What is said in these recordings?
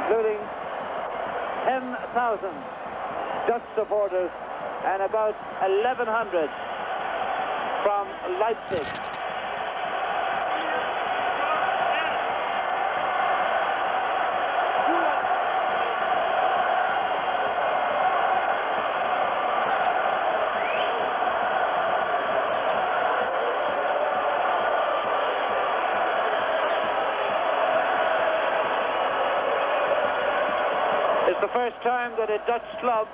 including 10,000 Dutch supporters and about 1,100 from Leipzig. It's the first time that a Dutch club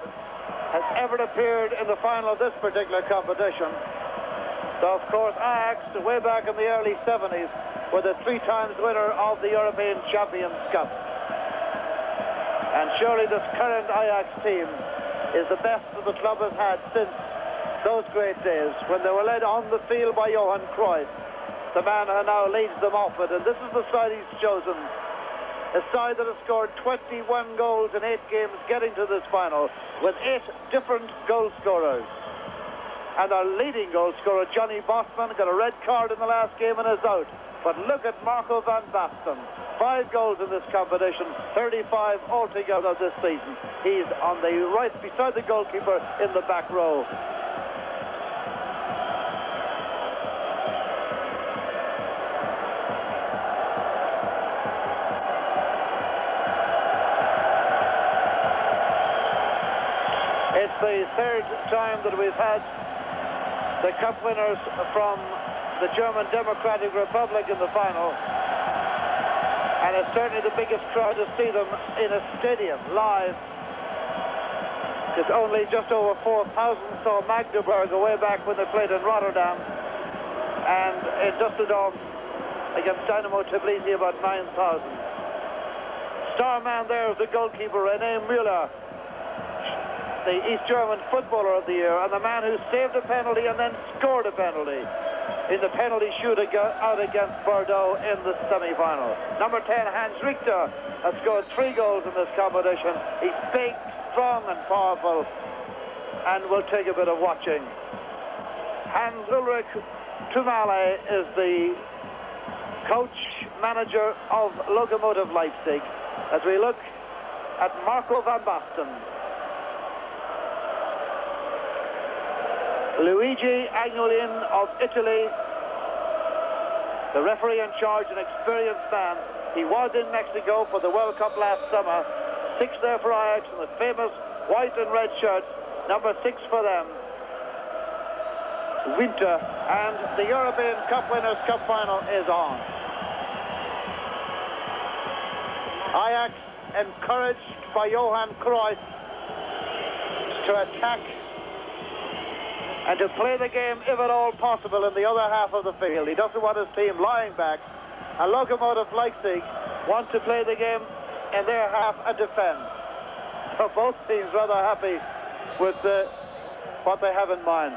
has ever appeared in the final of this particular competition. So, of course, Ajax, way back in the early 70s, were the 3 times winner of the European Champions Cup. And surely this current Ajax team is the best that the club has had since those great days, when they were led on the field by Johan Cruyff, the man who now leads them off it. And this is the side he's chosen. A side that has scored 21 goals in 8 games getting to this final, with 8 different goal scorers. And our leading goal scorer, Johnny Bosman, got a red card in the last game and is out. But look at Marco van Basten. 5 goals in this competition, 35 altogether this season. He's on the right beside the goalkeeper in the back row. It's the 3rd time that we've had the cup winners from the German Democratic Republic in the final. And it's certainly the biggest crowd to see them in a stadium, live. It's only just over 4,000 saw Magdeburg way back when they played in Rotterdam. And in Düsseldorf against Dynamo Tbilisi about 9,000. Star man there is the goalkeeper, René Müller, the East German Footballer of the Year, and the man who saved a penalty and then scored a penalty in the penalty shootout out against Bordeaux in the semi-final. Number 10, Hans Richter, has scored 3 goals in this competition. He's big, strong and powerful, and will take a bit of watching. Hans-Ulrich Thumale is the coach-manager of Lokomotiv Leipzig, as we look at Marco van Basten. Luigi Agnolin of Italy, the referee in charge, an experienced man. He was in Mexico for the World Cup last summer. 6 there for Ajax in the famous white and red shirts. Number 6 for them, Winter. And the European Cup Winners' Cup final is on. Ajax, encouraged by Johan Cruyff to attack and to play the game, if at all possible, in the other half of the field. He doesn't want his team lying back. And Lokomotiv Leipzig want to play the game in their half and defend. So both teams rather happy with what they have in mind.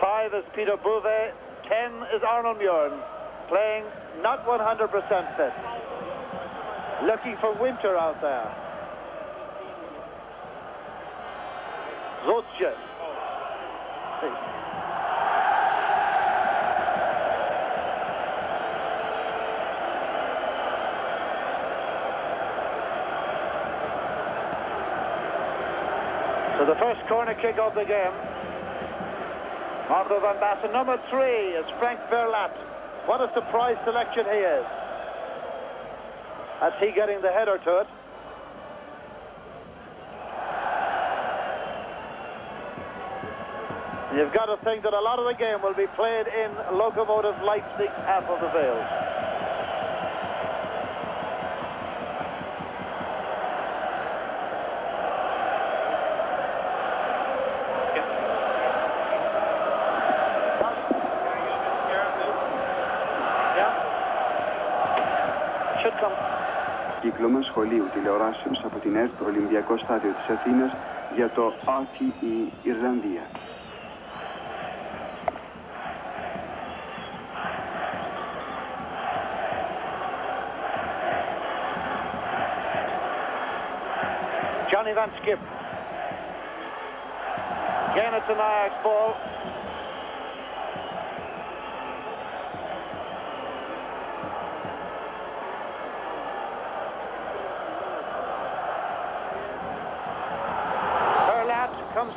Five is Peter Bouvet. 10 is Arnold Muren, playing not 100% fit. Looking for Winter out there. Zotje. So the first corner kick of the game. Marco van Basten. Number 3 is Frank Verlat. What a surprise selection he is. That's he getting the header to it. You've got to think that a lot of the game will be played in Lokomotiv Leipzig's half of the field. Κύκλωμα σχολείου τηλεοράσεως από την ΕΡΤ, το Ολυμπιακό Στάδιο της Αθήνας, για το RTE Ιρλανδία. Johnny Van Skip. Again, it's an Ajax ball.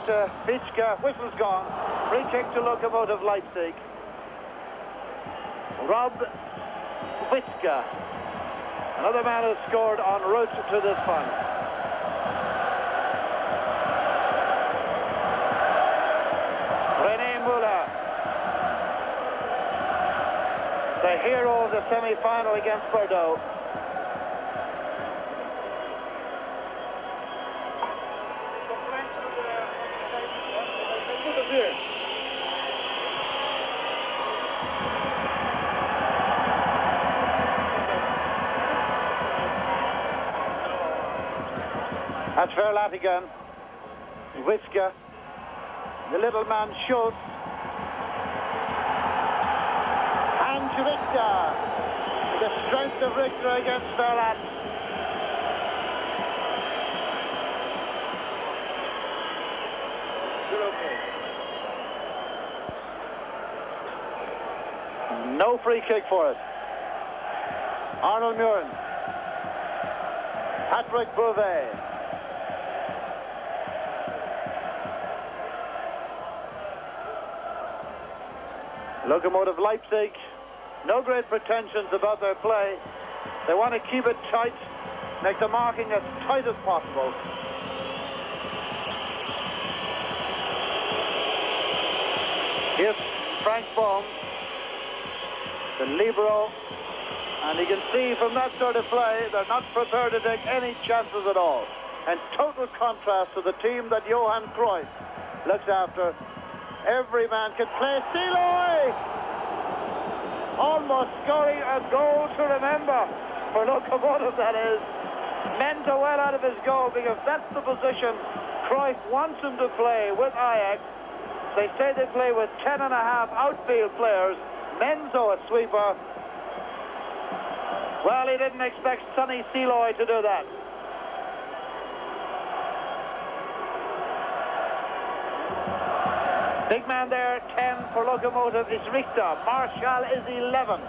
to Pitschka. Whistle's gone. Free kick to Lokomotiv Leipzig. Rob Witzka. Another man has scored en route to this final. René Müller, the hero of the semi-final against Bordeaux. That's Verlat again. Witzka. The little man Schultz. And Witzka. The strength of Richter against Verlat. No free kick for it. Arnold Muren. Patrick Bouvet. Lokomotiv Leipzig, no great pretensions about their play. They want to keep it tight, make the marking as tight as possible. Here's Frank Bohm, the libero, and you can see from that sort of play, they're not prepared to take any chances at all. And total contrast to the team that Johan Cruyff looks after. Every man can play. Siloy! Almost scoring a goal to remember for Lokomotiv, that is. Mensah well out of his goal, because that's the position Cruyff wants him to play with Ajax. They say they play with 10.5 outfield players. Mensah a sweeper. Well, he didn't expect Sonny Siloy to do that. Big man there, 10 for Lokomotiv is Richter. Marshall is 11.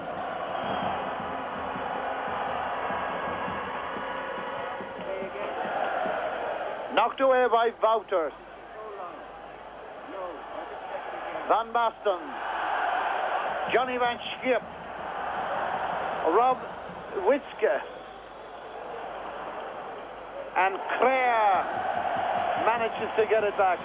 Knocked away by Wouters. Van Basten. Johnny Van Schip. Rob Witzke. And Creer manages to get it back.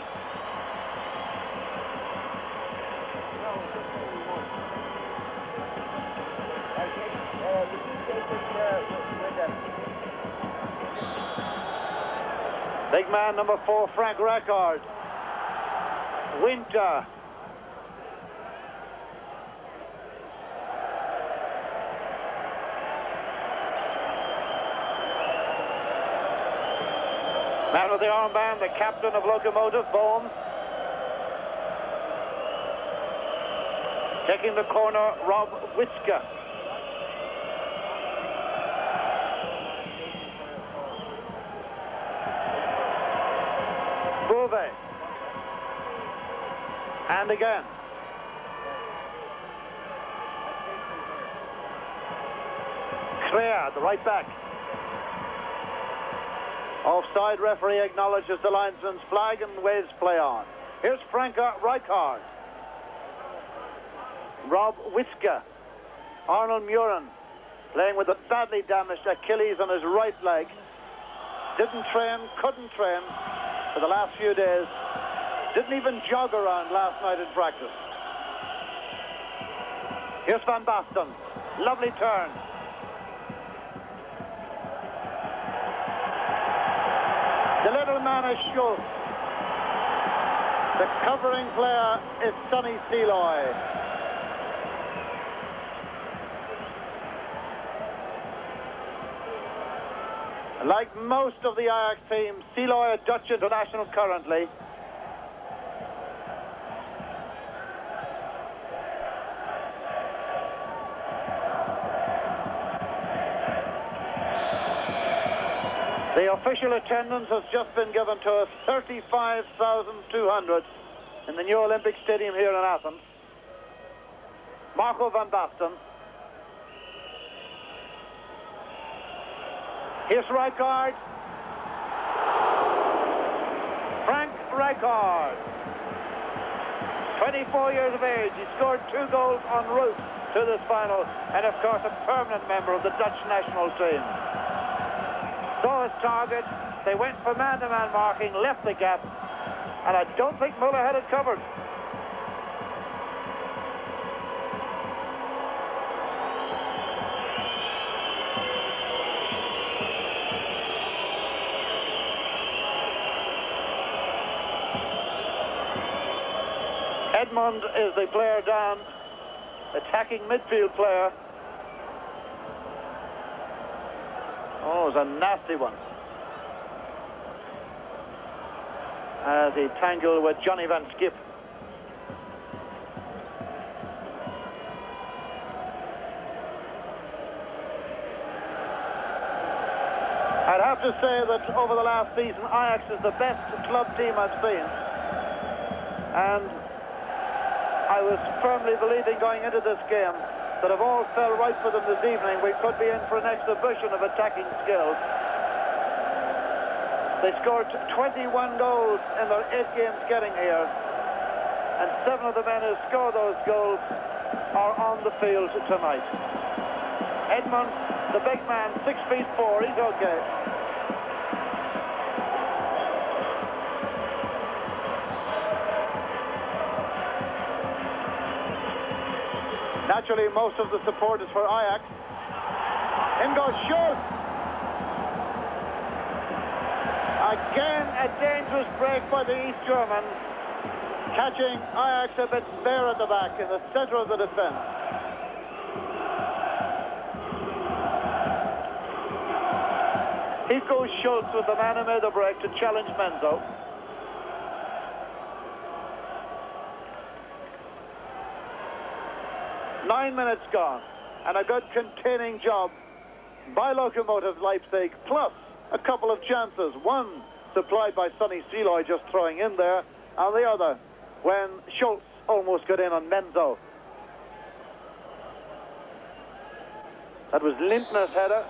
Big man number 4, Frank Rijkaard. Winter. Man with the armband, the captain of Lokomotiv, Bohm. Taking the corner, Rob Witzka. Bouvet. And again. Creer, the right back. Offside, referee acknowledges the linesman's flag and waves play on. Here's Frank Rijkaard. Rob Witzka. Arnold Muren playing with a badly damaged Achilles on his right leg. Didn't train, couldn't train for the last few days. Didn't even jog around last night in practice. Here's Van Basten. Lovely turn. The little man is Schultz. The covering player is Sonny Siloy. Like most of the Ajax team, Siloy a Dutch international currently. The official attendance has just been given to us, 35,200 in the new Olympic Stadium here in Athens. Marco van Basten. Here's Rijkaard. Frank record. 24 years of age, he scored 2 goals en route to this final, and of course a permanent member of the Dutch national team. Saw his target, they went for man-to-man marking, left the gap, and I don't think Muller had it covered. Edmund is the player down, attacking midfield player. Oh, it was a nasty one. As he tangled with Johnny Van Skip. I'd have to say that over the last season, Ajax is the best club team I've seen. And I was firmly believing going into this game that if all fell right for them this evening, we could be in for an exhibition of attacking skills. They scored 21 goals in their 8 games getting here, and 7 of the men who scored those goals are on the field tonight. Edmund, the big man, 6'4", he's okay. Naturally, most of the support is for Ajax. In goes Schultz. Again, a dangerous break by the East German, catching Ajax a bit bare at the back in the center of the defense. Here goes Schultz with the man who made the break to challenge Menzo. Nine minutes gone, and a good containing job by Lokomotiv Leipzig, plus a couple of chances. One supplied by Sonny Seloy just throwing in there, and the other when Schultz almost got in on Menzo. That was Lindner's header.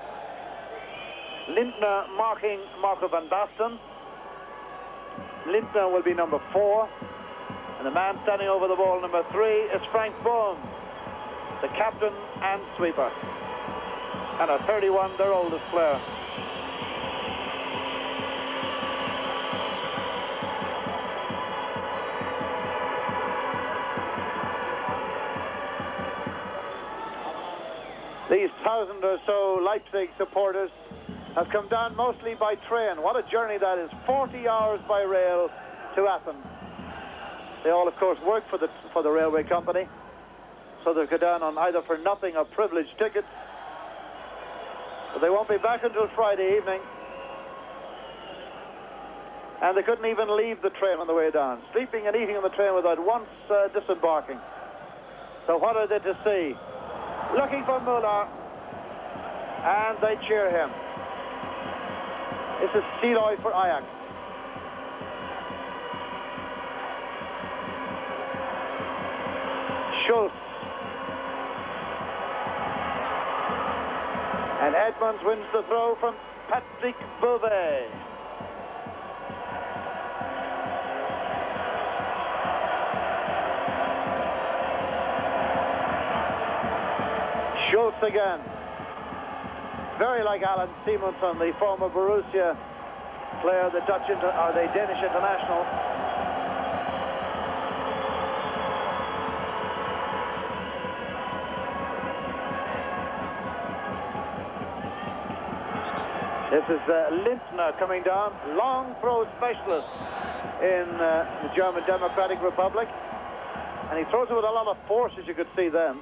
Lindner marking Marco van Basten. Lindner will be number 4, and the man standing over the ball, number 3, is Frank Bohm, the captain and sweeper, and a 31, their oldest player. These 1,000 or so Leipzig supporters have come down mostly by train. What a journey that is, 40 hours by rail to Athens. They all, of course, work for the railway company, so they'll go down on either for nothing or privileged tickets. But they won't be back until Friday evening. And they couldn't even leave the train on the way down, sleeping and eating on the train without once disembarking. So what are they to see? Looking for Muller, and they cheer him. This is Seloy for Ajax. Schultz. And Edmonds wins the throw from Patrick Beauvais. Schultz again. Very like Alan Simonsen, the former Borussia player, the Danish international. This is Lindner coming down, long throw specialist in the German Democratic Republic. And he throws it with a lot of force, as you could see then.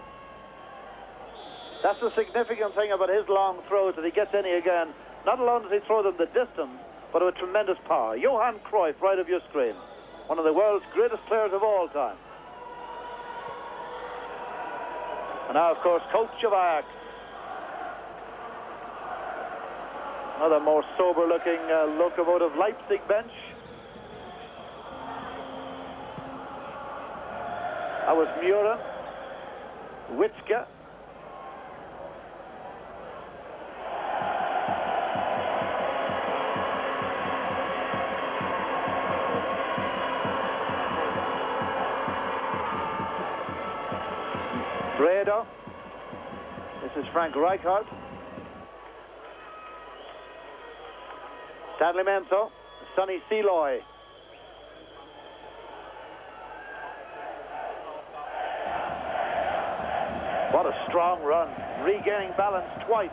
That's the significant thing about his long throws, that he gets any again. Not alone does he throw them the distance, but with tremendous power. Johan Cruyff, right of your screen. One of the world's greatest players of all time. And now, of course, coach of Ajax. Another more sober-looking Lokomotiv Leipzig bench. That was Muren, Witzke. Fredo. This is Frank Rijkaard. Stanley Menzo. Sonny Seloy. What a strong run. Regaining balance twice.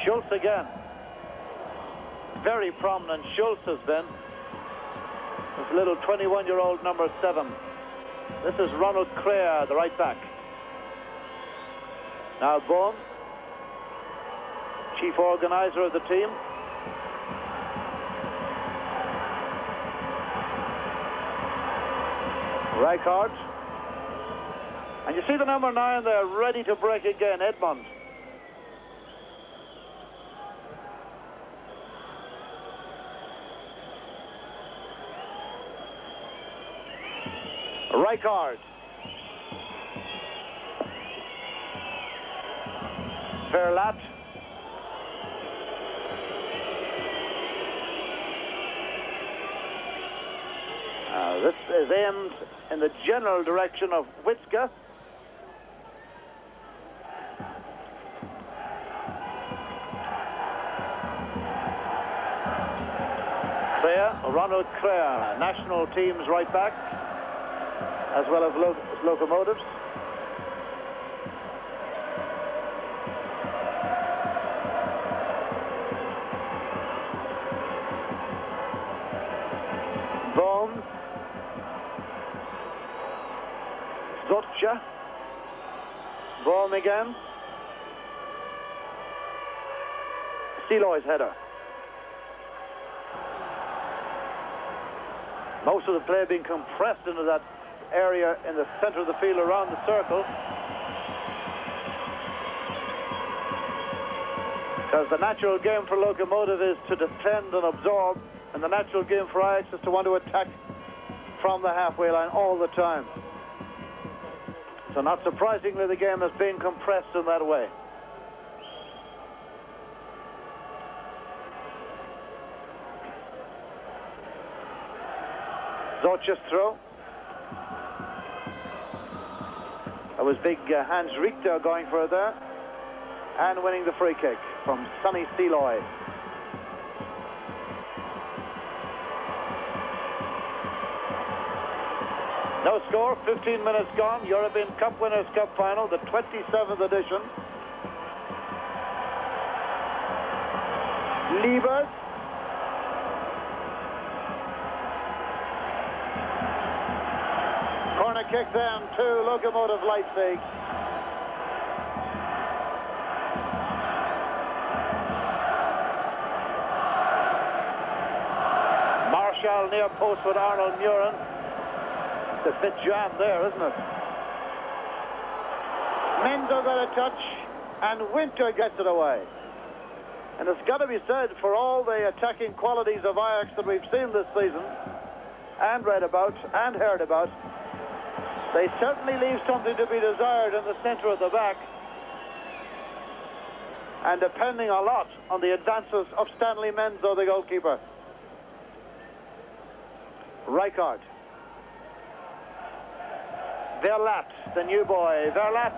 Schultz again. Very prominent Schultz has been. This little 21-year-old number 7. This is Ronald Crea, the right back. Now Bohm, chief organizer of the team. Rijkaard. And you see the number 9 there, ready to break again, Edmond. Rijkaard. Verlat. This is aimed in the general direction of Witzka. Ronald Crea, national team's right back, as well as Lokomotiv's. Bohm. Zotcha. Bohm again. Seloy's header. Most of the play being compressed into that area in the center of the field around the circle. Because the natural game for Lokomotiv is to defend and absorb, and the natural game for Ajax is to want to attack from the halfway line all the time. So not surprisingly, the game has been compressed in that way. Zorch's throw. That was big Hans Richter going for it there. And winning the free kick from Sonny Seloy. No score, 15 minutes gone. European Cup Winners' Cup final, the 27th edition. Liebers. Corner kick then to Lokomotiv Leipzig. Marshall near post with Arnold Muren. It's a bit jammed there, isn't it? Menzo got a touch, and Winter gets it away. And it's got to be said, for all the attacking qualities of Ajax that we've seen this season, and read about, and heard about, they certainly leave something to be desired in the center of the back, and depending a lot on the advances of Stanley Menzo, the goalkeeper. Rijkaard. Verlat, the new boy. Verlat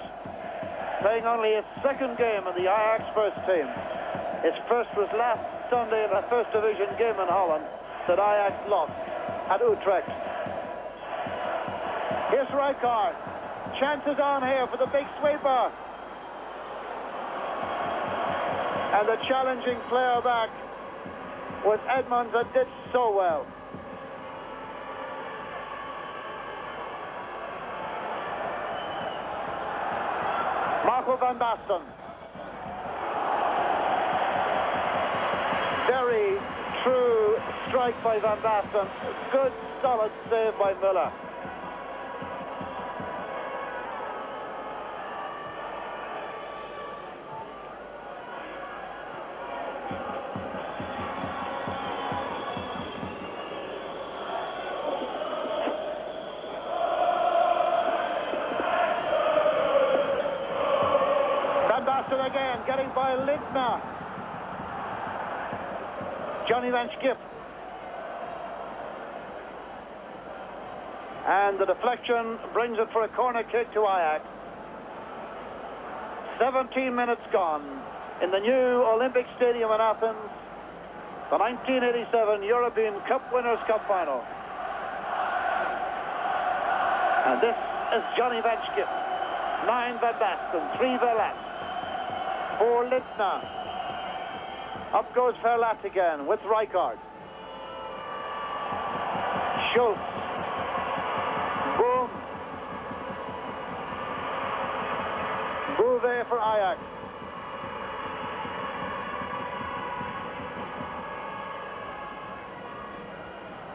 playing only his second game in the Ajax first team. His first was last Sunday in a first division game in Holland that Ajax lost at Utrecht. Here's Rijkaard. Chances on here for the big sweeper. And the challenging player back was Edmonds, that did so well. Marco van Basten. Very true strike by Van Basten. Good, solid save by Miller. Again, getting by Lindner. Johnny Van Schip. And the deflection brings it for a corner kick to Ajax. 17 minutes gone in the new Olympic Stadium in Athens. The 1987 European Cup Winners' Cup Final. And this is Johnny Van Schip. 9 Van Basten, 3 Verlat, 4 Lindner. Up goes Verlat again with Rijkaard. Schultz. Boom. Bouvet for Ajax.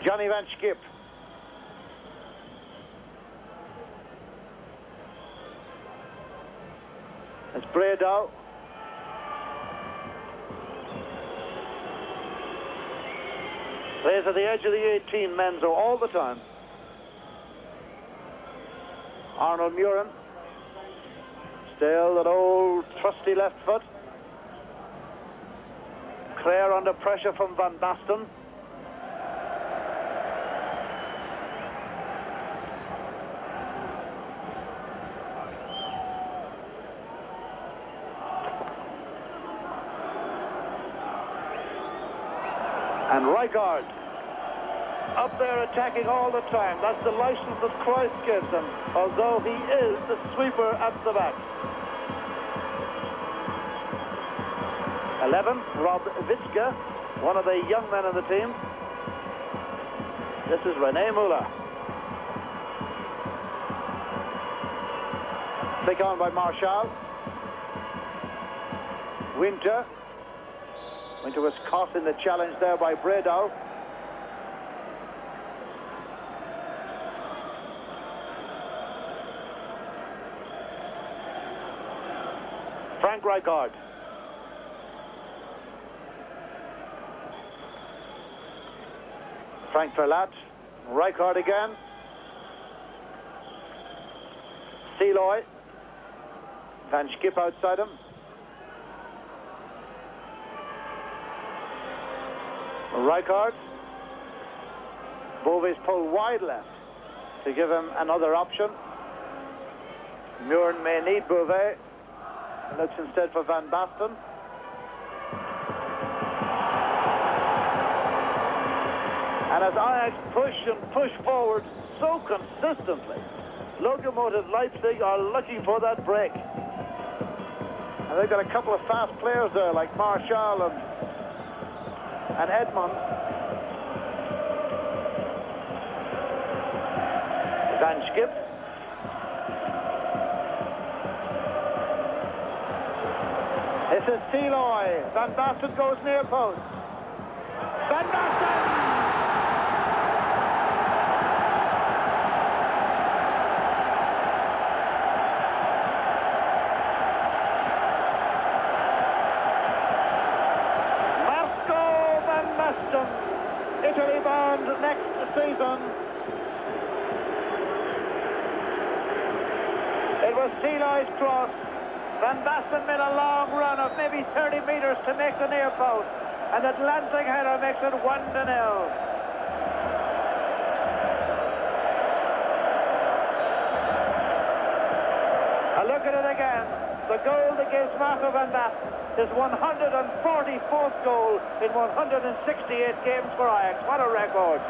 Johnny Van Schip. It's Bredow. Plays at the edge of the 18, Menzo, all the time. Arnold Muren. Still that old trusty left foot. Clare under pressure from Van Basten. And Rijkaard up there attacking all the time. That's the license that Christ gives him, although he is the sweeper at the back. 11, Rob Vitska, one of the young men on the team. This is René Müller. Take on by Marshall. Winter. Winter was caught in the challenge there by Bredow. Frank Rijkaard. Frank Verlat. Rijkaard again. Seeloy. Van Schip outside him. Rijkaard. Bovet's pulled wide left to give him another option. Muren may need Bouvet. Looks instead for Van Basten. And as Ajax push and push forward so consistently, Lokomotiv Leipzig are looking for that break. And they've got a couple of fast players there, like Marshall and Edmond. Van Schip. This is Seeloy. Van Basten goes near post. Van Basten! Italy bound next season. It was Seeloy's cross. Van Basten made a long run of maybe 30 metres to make the near post, and the Leipzig header makes it 1-0. A look at it again. The goal that gives Marco Van Basten his 144th goal in 168 games for Ajax. What a record.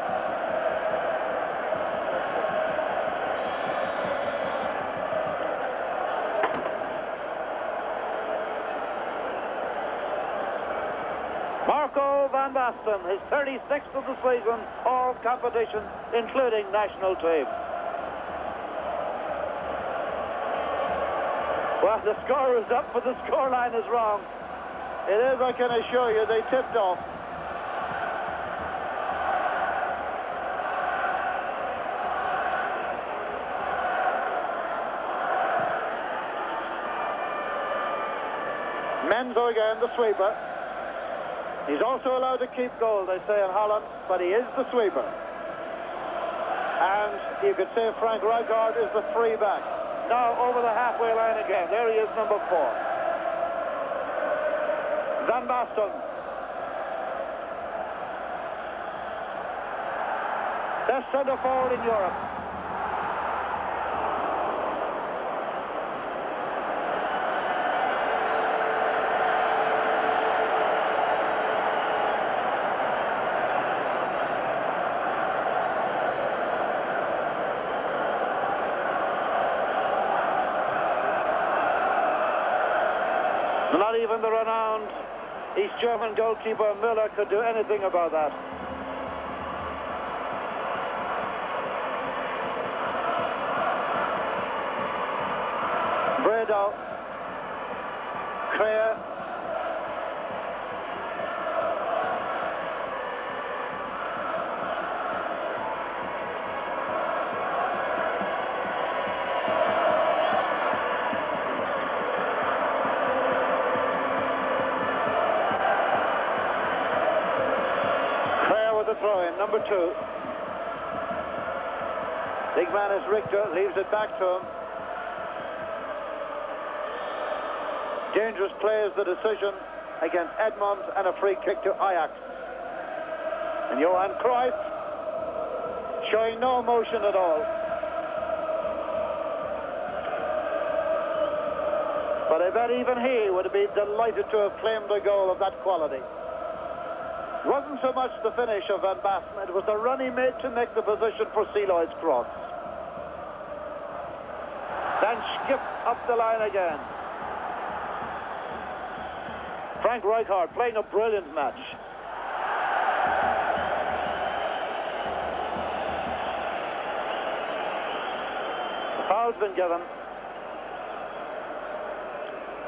Marco Van Basten, his 36th of the season, all competitions, including national team. Well, the score is up, but the scoreline is wrong. It is, I can assure you, they tipped off. Menzo again, the sweeper. He's also allowed to keep goal, they say in Holland, but he is the sweeper. And you could say Frank Rijkaard is the free back. Now over the halfway line again. There he is, number 4. Van Basten. Best centre forward in Europe. Not even the renowned East German goalkeeper Müller could do anything about that. Bredow, Kreher, throw-in, number 2. Big man is Richter, leaves it back to him. Dangerous play is the decision against Edmond and a free kick to Ajax. And Johan Cruyff showing no emotion at all. But I bet even he would have been delighted to have claimed a goal of that quality. It wasn't so much the finish of Van Basten, it was the run he made to make the position for Seeloyd's cross. Then Skip up the line again. Frank Rijkaard playing a brilliant match. The foul's been given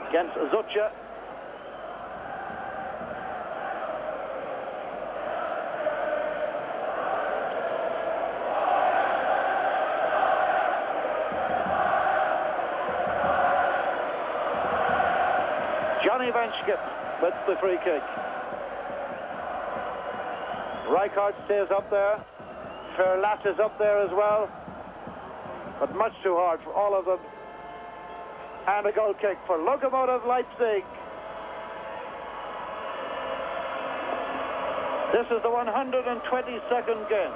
against Zucha. Johnny Van Schip with the free kick. Rijkaard stays up there. Verlat is up there as well. But much too hard for all of them. And a goal kick for Lokomotiv Leipzig. This is the 122nd game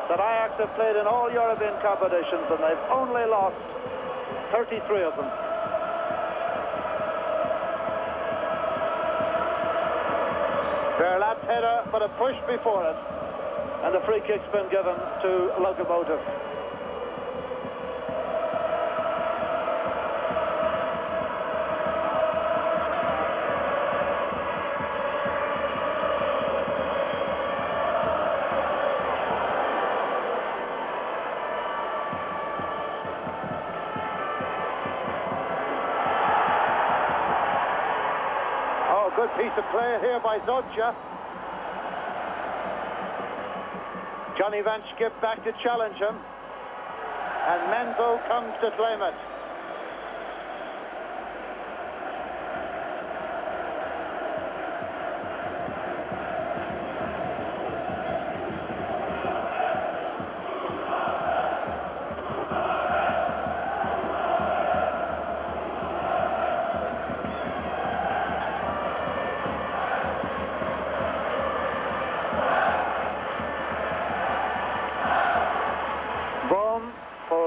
that Ajax have played in all European competitions, and they've only lost 33 of them. Verlat's header, but a push before it, and the free kick's been given to Lokomotiv. Good piece of play here by Zucha. Johnny Van Schip back to challenge him. And Menzo comes to claim it.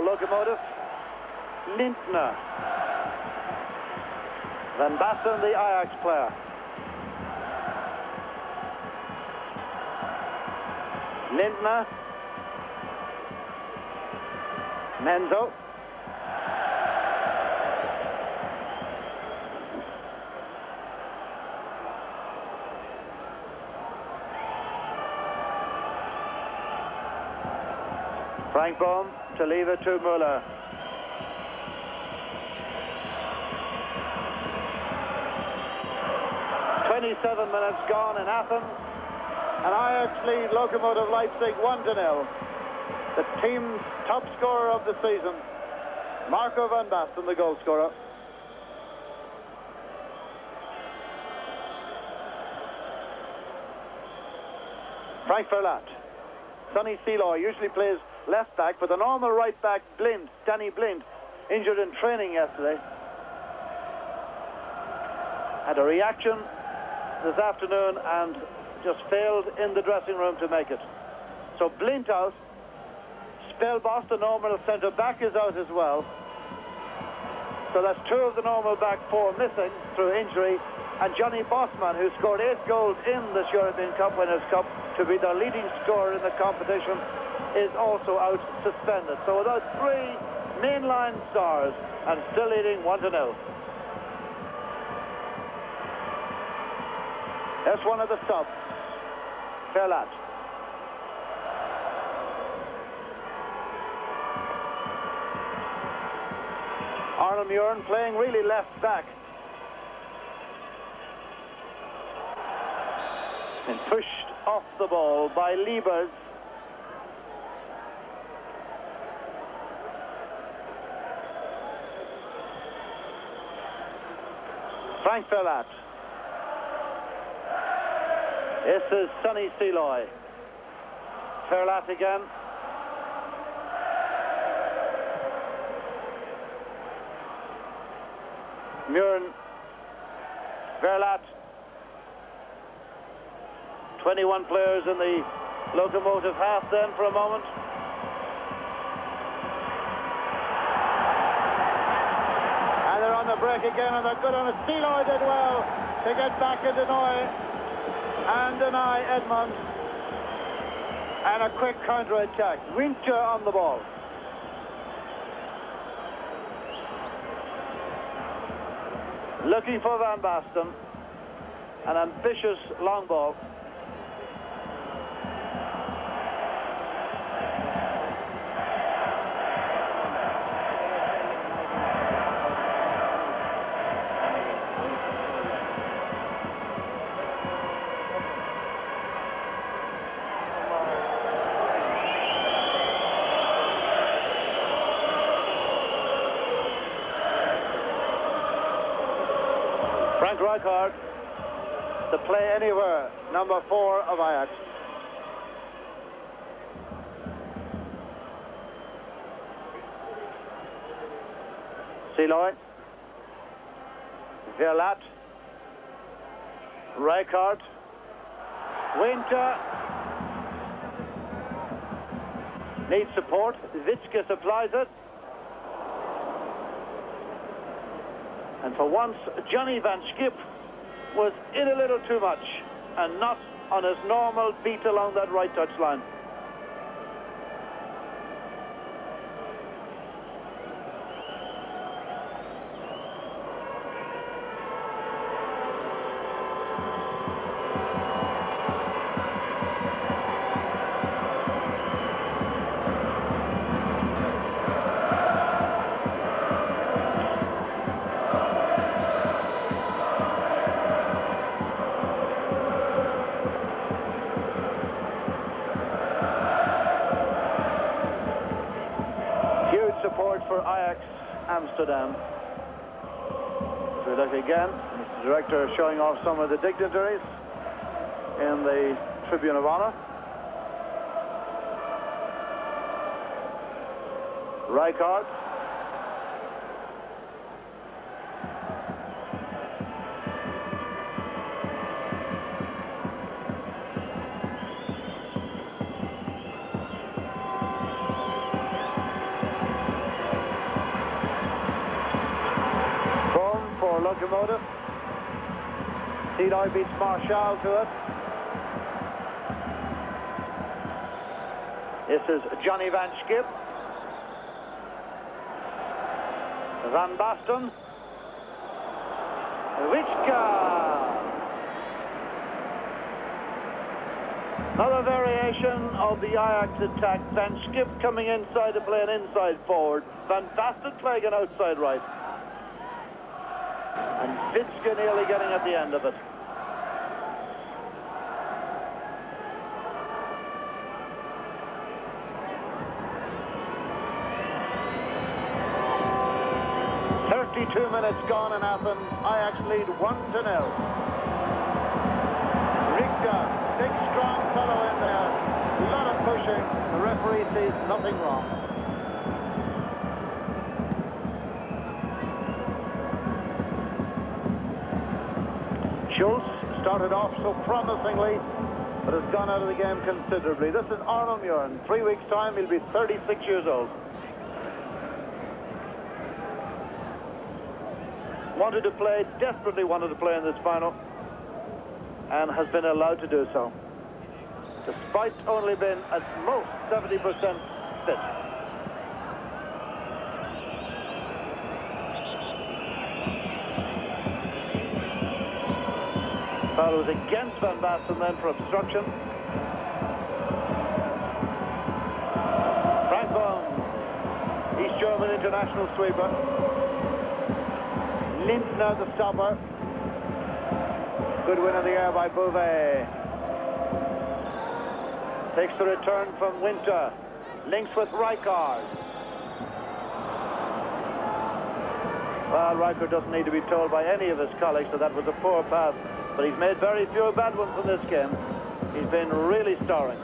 Lokomotiv, Lindner, Van Basten, the Ajax player. Lindner, Menzo, Frank Bohm to leave it to Müller. "27 minutes gone in Athens, and Ajax lead Lokomotiv Leipzig 1-0. The team's top scorer of the season, Marco Van Basten, the goal scorer. Frank Verlat. Sonny Seeloy usually plays left back, but the normal right back, Danny Blind, injured in training yesterday. Had a reaction this afternoon and just failed in the dressing room to make it. So Blind out. Spellboss, the normal centre back, is out as well. So that's two of the normal back four missing through injury. And Johnny Bosman, who scored 8 goals in this European Cup Winners' Cup to be the leading scorer in the competition, is also out suspended. So without 3 mainline stars and still leading 1-0. That's one of the subs. Verlat. Arnold Muren playing really left back. And pushed off the ball by Liebers. Frank Verlat. This is Sonny Seloy. Verlat again. Muren. Verlat. 21 players in the Lokomotiv half then for a moment. And they're on the break again, and they're good on it. Seloy did well to get back and deny Edmond. And a quick counter-attack. Winter on the ball. Looking for Van Basten. An ambitious long ball. Frank Rijkaard, the play anywhere, number 4 of Ajax. Seloy, Verlat, Rijkaard, Winter, needs support, Witske supplies it. And for once, Johnny Van Schip was in a little too much and not on his normal beat along that right touchline. Support for Ajax Amsterdam. So we look again, Mr. Director showing off some of the dignitaries in the Tribune of Honor. Rijkaard. Lokomotiv. Seloy beats Marshall to it. This is Johnny Van Schip. Van Basten. Witske. Another variation of the Ajax attack. Van Schip coming inside to play an inside forward. Van Basten playing an outside right. And Witske nearly getting at the end of it. "32 minutes gone in Athens. Ajax lead 1-0. Richter, big strong fellow in there. A lot of pushing. The referee sees nothing wrong. Schultz started off so promisingly, but has gone out of the game considerably. This is Arnold Muren. 3 weeks' time, he'll be 36 years old. Desperately wanted to play in this final, and has been allowed to do so, despite only being at most 70% fit. Foul was against Van Basten then for obstruction. Frank Bohm, East German international sweeper. Lindner the stopper. Good win in the air by Bouvet. Takes the return from Winter. Links with Rijkaard. Well, Rijkaard doesn't need to be told by any of his colleagues that was a poor pass, but he's made very few bad ones in this game. He's been really starring.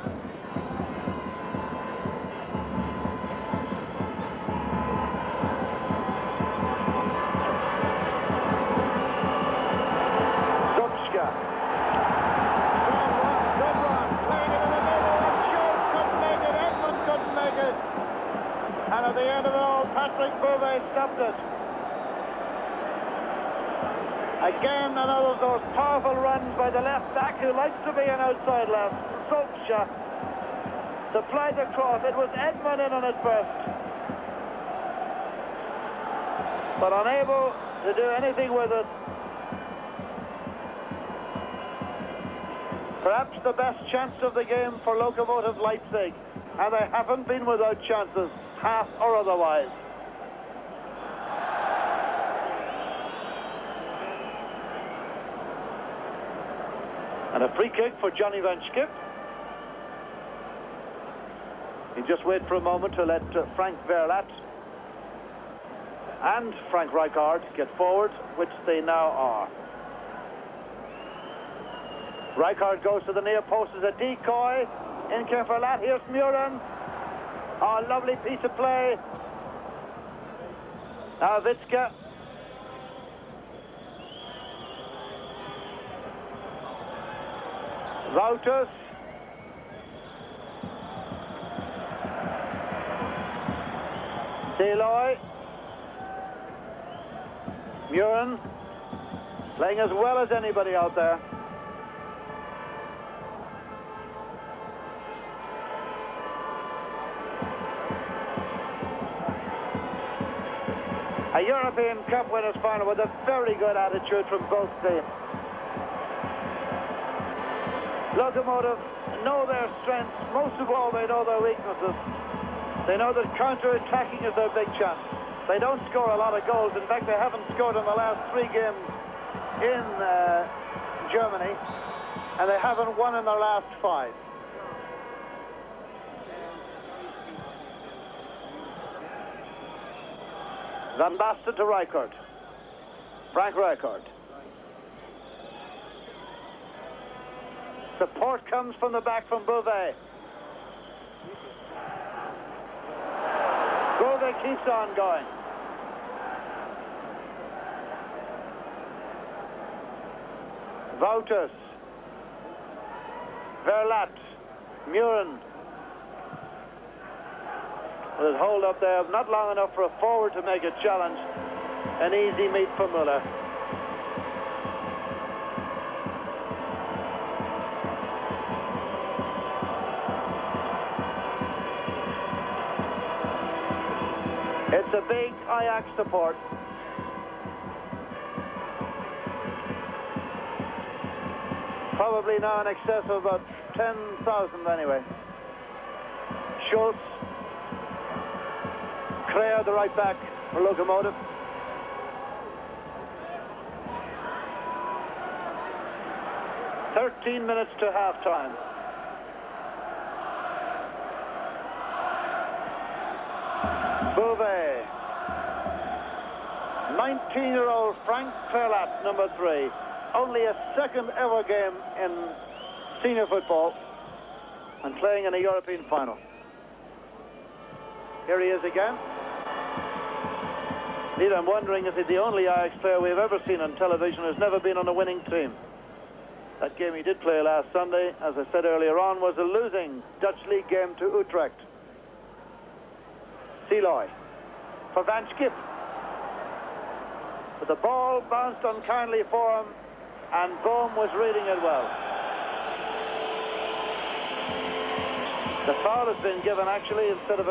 Stopped it. Again, another of those powerful runs by the left back who likes to be an outside left. Solskjaer supplied the cross. It was Edmund in on it first, but unable to do anything with it. Perhaps the best chance of the game for Lokomotiv Leipzig, and they haven't been without chances, half or otherwise. And a free kick for Johnny Van Schip. You just wait for a moment to let Frank Verlat and Frank Rijkaard get forward, which they now are. Rijkaard goes to the near post as a decoy. In came Verlat. Here's Muren. Oh, lovely piece of play. Now Witzke. Wouters. Deloy. Muren. Playing as well as anybody out there. A European Cup winners final with a very good attitude from both teams. Lokomotiv know their strengths. Most of all, they know their weaknesses. They know that counter-attacking is their big chance. They don't score a lot of goals. In fact, they haven't scored in the last 3 games in Germany, and they haven't won in their last 5. Van Basten to Rijkaard. Frank Rijkaard. Support comes from the back from Bouvet. Bouvet keeps on going. Wouters. Verlat. Muren. With his hold up there, not long enough for a forward to make a challenge. An easy meet for Müller. It's a big Ajax support. Probably now in excess of about 10,000 anyway. Schultz. Kreher, the right back for Lokomotiv. "13 minutes to half-time. Bouvet. 19-year-old Frank Verlat, number 3. Only a second ever game in senior football and playing in a European final. Here he is again. Indeed, I'm wondering if he's the only Ajax player we've ever seen on television who's never been on a winning team. That game he did play last Sunday, as I said earlier on, was a losing Dutch League game to Utrecht. Deloy for Van Schip. But the ball bounced unkindly for him, and Bohm was reading it well. The foul has been given, actually, instead of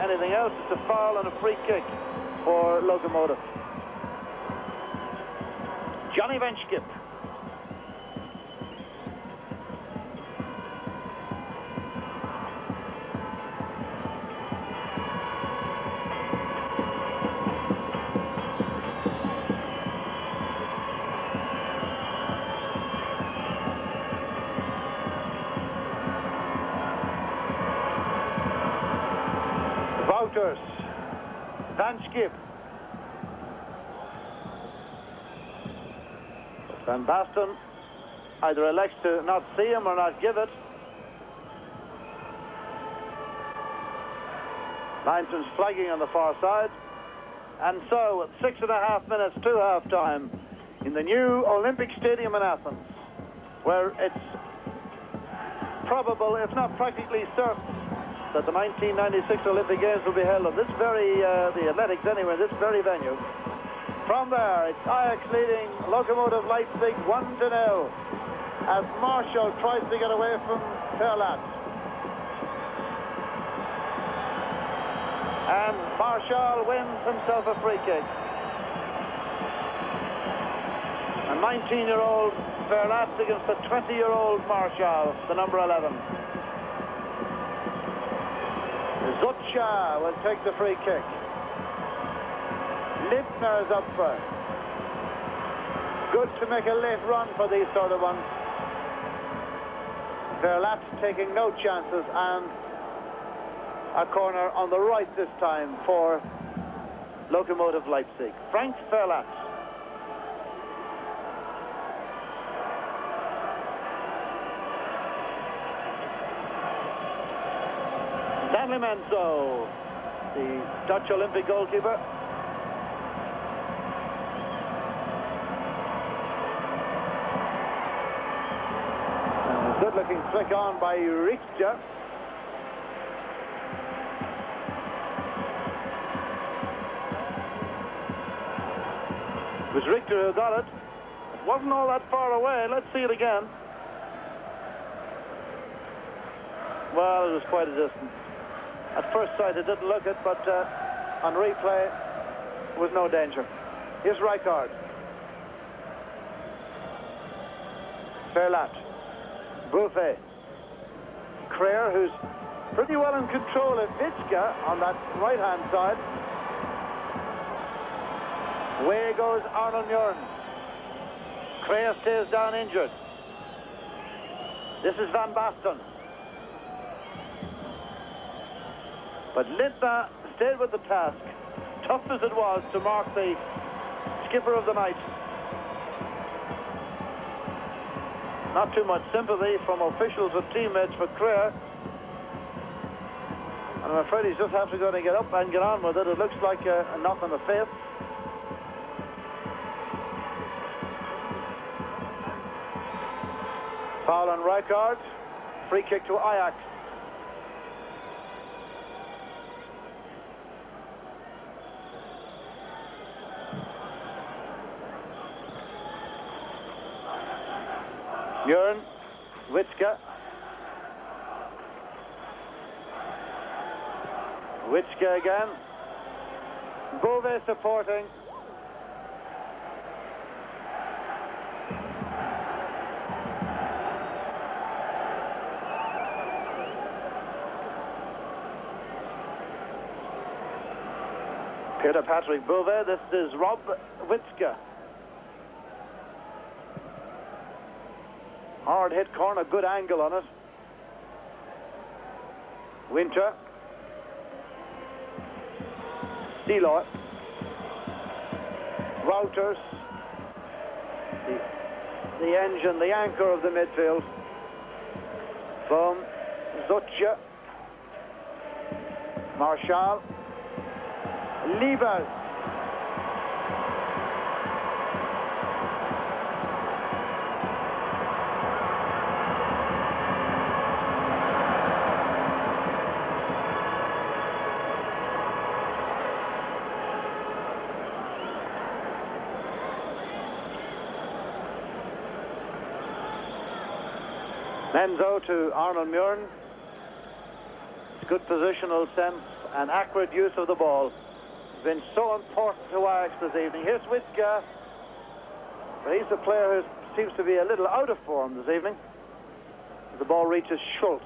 anything else. It's a foul and a free kick for Lokomotiv. Johnny Van Schip. Wouters. Van Schip. Van Basten either elects to not see him or not give it. Linesman's flagging on the far side. And so, with 6.5 minutes to half-time in the new Olympic Stadium in Athens, where it's probable, if not practically certain, that the 1996 Olympic Games will be held at this very, the athletics anyway, this very venue. From there, it's Ajax leading Lokomotiv Leipzig 1-0 as Marshall tries to get away from Verlat. And Marshall wins himself a free kick. A 19-year-old Verlat against a 20-year-old Marshall, the number 11. Zutcha will take the free kick. Lindner's up front. Good to make a late run for these sort of ones. Verlat taking no chances, and a corner on the right this time for Lokomotiv Leipzig. Frank Verlat. Stanley Menzo, the Dutch Olympic goalkeeper. Good-looking flick on by Richter. It was Richter who got it. It wasn't all that far away. Let's see it again. Well, it was quite a distance. At first sight, it didn't look it, but on replay, there was no danger. Here's Rijkaard. Verlat. Buffet. Creer, who's pretty well in control of Vitska on that right-hand side. Away goes Arnold Muren. Creer stays down injured. This is Van Basten. But Lindner stayed with the task, tough as it was to mark the skipper of the night. Not too much sympathy from officials and teammates for Creer. And I'm afraid he's just going to get up and get on with it. It looks like a knock on the face. Foul on Rijkaard. Free kick to Ajax. Muren, Witzka. Witzka again. Bove supporting. Peter Patrick Bove, this is Rob Witzka. Hard hit corner, good angle on it. Winter. Steeloy. Wouters. The engine, the anchor of the midfield. From Zutcha. Marshall. Liebers. Menzo to Arnold Muren. Good positional sense and accurate use of the ball has been so important to Ajax this evening. Here's Witzka. He's the player who seems to be a little out of form this evening. The ball reaches Schultz.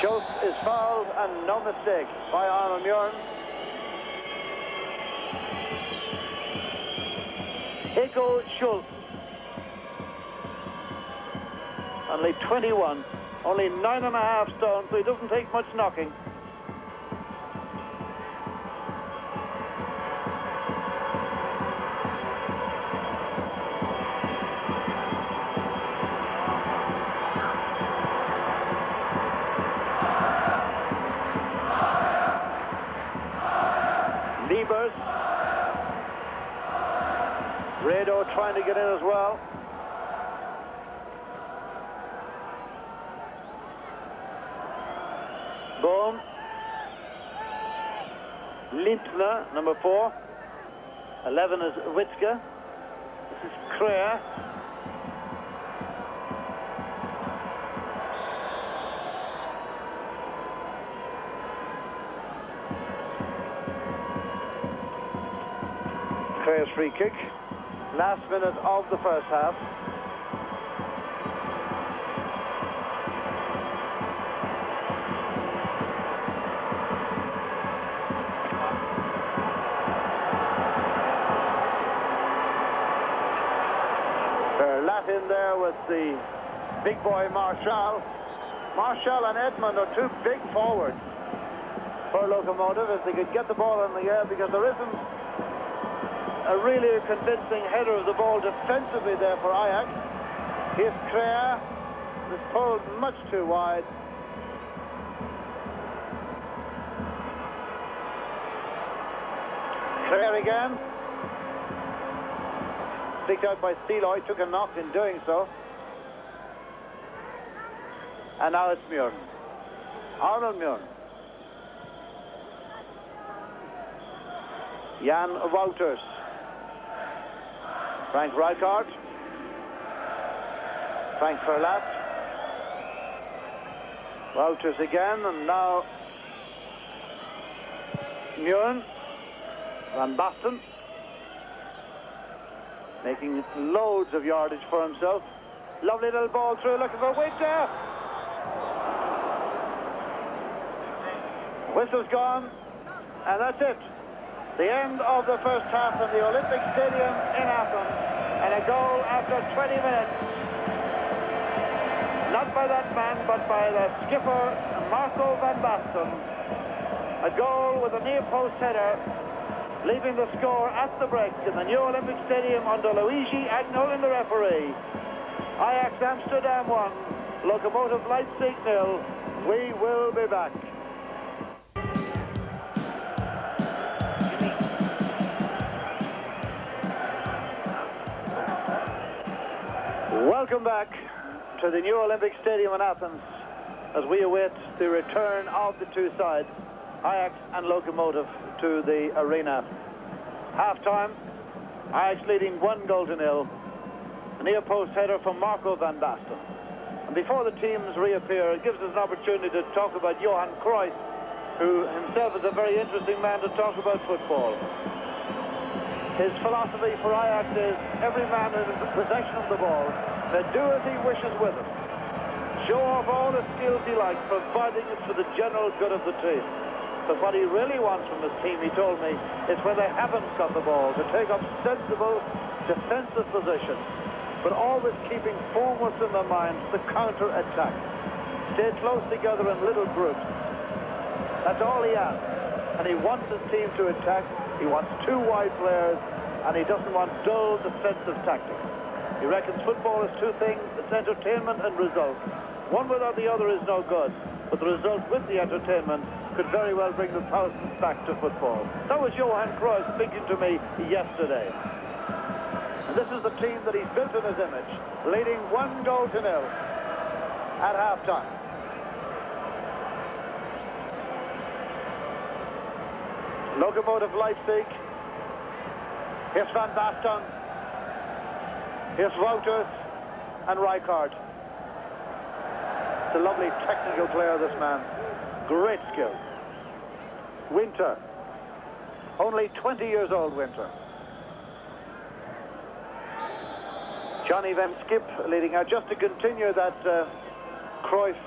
Schultz is fouled and no mistake by Arnold Muren. Heiko Schultz. Only 21. Only 9.5 stone, so he doesn't take much knocking. Liebers. Rado trying to get in as well. Bohm. Lindner, number 4. 11 is Witzke. This is Kreer. Kreer's free kick. Last minute of the first half. In there with the big boy Marshall. Marshall and Edmund are two big forwards for Lokomotiv if they could get the ball in the air, because there isn't a really convincing header of the ball defensively there for Ajax. Here's Kreer. It's pulled much too wide. Kreer again. Picked out by Steloy, took a knock in doing so. And now it's Muir. Arnold Muir. Jan Wouters. Frank Rijkaard. Frank Verlat. Wouters again, and now Muir. Van Basten. Making loads of yardage for himself. Lovely little ball through, looking for Winter. Whistle's gone, and that's it. The end of the first half in the Olympic Stadium in Athens, and a goal after 20 minutes. Not by that man, but by the skipper, Marco van Basten. A goal with a near-post header, leaving the score at the break in the new Olympic Stadium under Luigi Agnol, the referee. Ajax Amsterdam 1, Lokomotiv Leipzig 0. We will be back. Welcome back to the new Olympic Stadium in Athens as we await the return of the two sides, Ajax and Lokomotiv, to the arena. Half-time, Ajax leading 1-0. A near-post header from Marco van Basten. And before the teams reappear, it gives us an opportunity to talk about Johan Cruyff, who himself is a very interesting man to talk about football. His philosophy for Ajax is every man in possession of the ball may do as he wishes with it. Show off all the skills he likes, providing it's for the general good of the team. But what he really wants from his team, he told me, is when they haven't got the ball, to take up sensible defensive positions, but always keeping foremost in their minds the counter-attack. Stay close together in little groups. That's all he asks. And he wants his team to attack. He wants two wide players, and he doesn't want dull defensive tactics. He reckons football is two things: it's entertainment and results. One without the other is no good, but the result with the entertainment could very well bring the thousands back to football. That was Johan Cruyff speaking to me yesterday. And this is the team that he's built in his image, leading 1-0 at half-time. Lokomotiv Leipzig. Here's Van Basten. Here's Wouters and Rijkaard. It's a lovely technical player, this man. Great skill. Winter. Only 20 years old, Winter. Johnny Van Skip leading out. Just to continue that Cruyff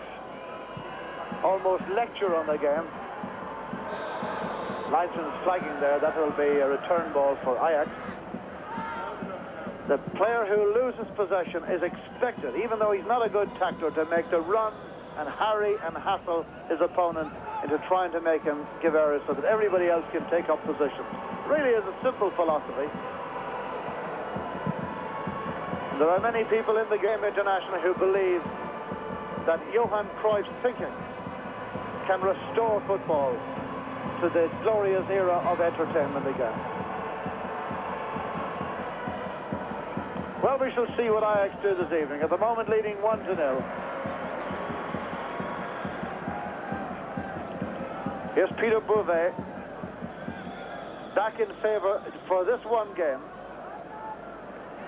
almost lecture on the game. Linesman's flagging there. That will be a return ball for Ajax. The player who loses possession is expected, even though he's not a good tackler, to make the run and harry and hassle his opponent into trying to make him give errors so that everybody else can take up positions. It really is a simple philosophy. There are many people in the game internationally who believe that Johan Cruyff's thinking can restore football to the glorious era of entertainment again. Well, we shall see what Ajax do this evening. At the moment, leading 1-0. Here's Peter Bouvet back in favour for this one game.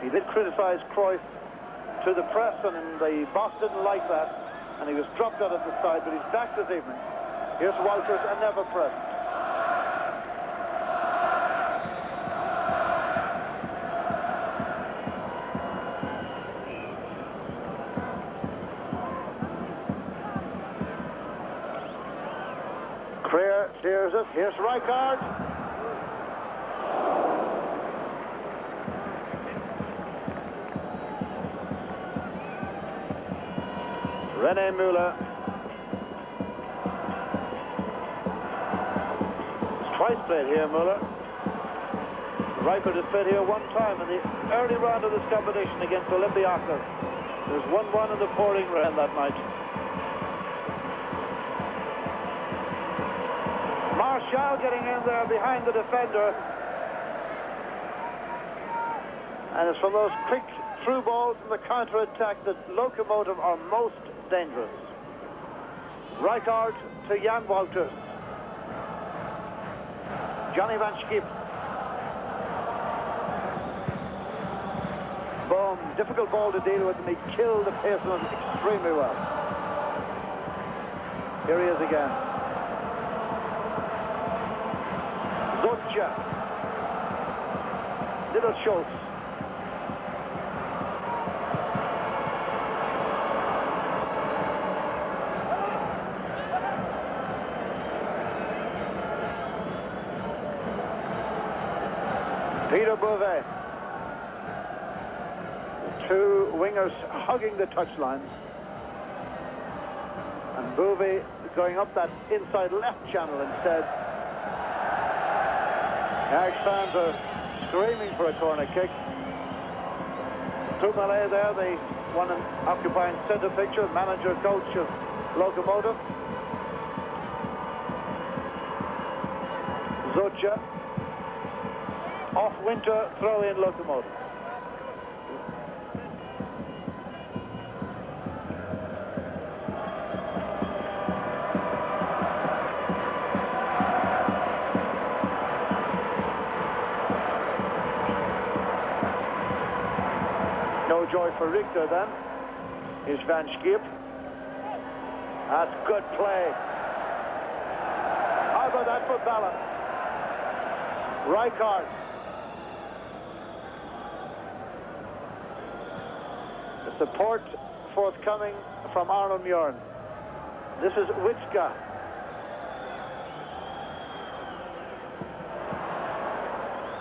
He did criticise Cruyff to the press, and the boss didn't like that, and he was dropped out of the side, but he's back this evening. Here's Walters, and never present. Creer clears it. Here's Rijkaard. René Müller. Twice played here, Müller. Rijkaard has played here one time in the early round of this competition against Olympiacos. There was 1-1 in the pouring rain that night. Martial getting in there behind the defender. And it's from those quick through balls in the counter-attack that Lokomotiv are most dangerous. Rijkaard to Jan Walters. Johnny van Schip. Boom. Difficult ball to deal with, and he killed the pace on it extremely well. Here he is again. Zotja. Little Schultz. Peter Bouvet. Two wingers hugging the touchline. And Bouvet going up that inside left channel instead. Ajax fans are screaming for a corner kick. Tourmalet there, the one occupying centre picture, manager, coach of Lokomotiv. Zotja. Off Winter, throw in Lokomotiv. No joy for Richter then. Here's Van Schip. That's good play. How about that for balance? Rijkaard. The support forthcoming from Arnold Mjorn. This is Witska.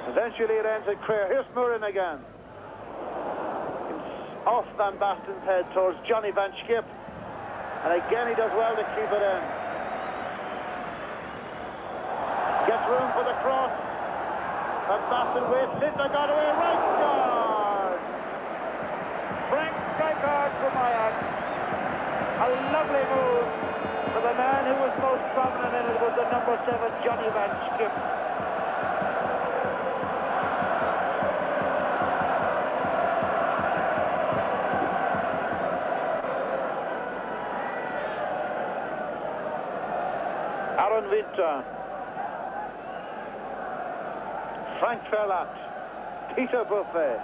Eventually it ends at Creer. Here's Murin again. Off Van Basten's head towards Johnny van Schip. And again he does well to keep it in. Gets room for the cross. Van Basten waits it. They got away. Rijkaard. Frank Rijkaard from Ajax. A lovely move. But the man who was most prominent in it was the number 7, Johnny van Schip. Aaron Winter, Frank Verlat, Peter Bouvet.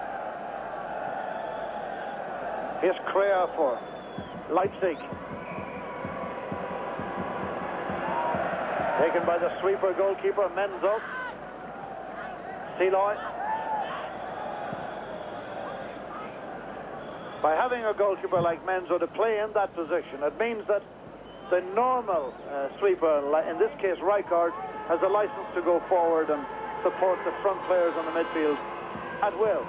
Here's Creer for Leipzig. Taken by the sweeper goalkeeper, Menzo. Seloy. By having a goalkeeper like Menzo to play in that position, it means that the normal sweeper, in this case Rijkaard, has a license to go forward and support the front players on the midfield at will.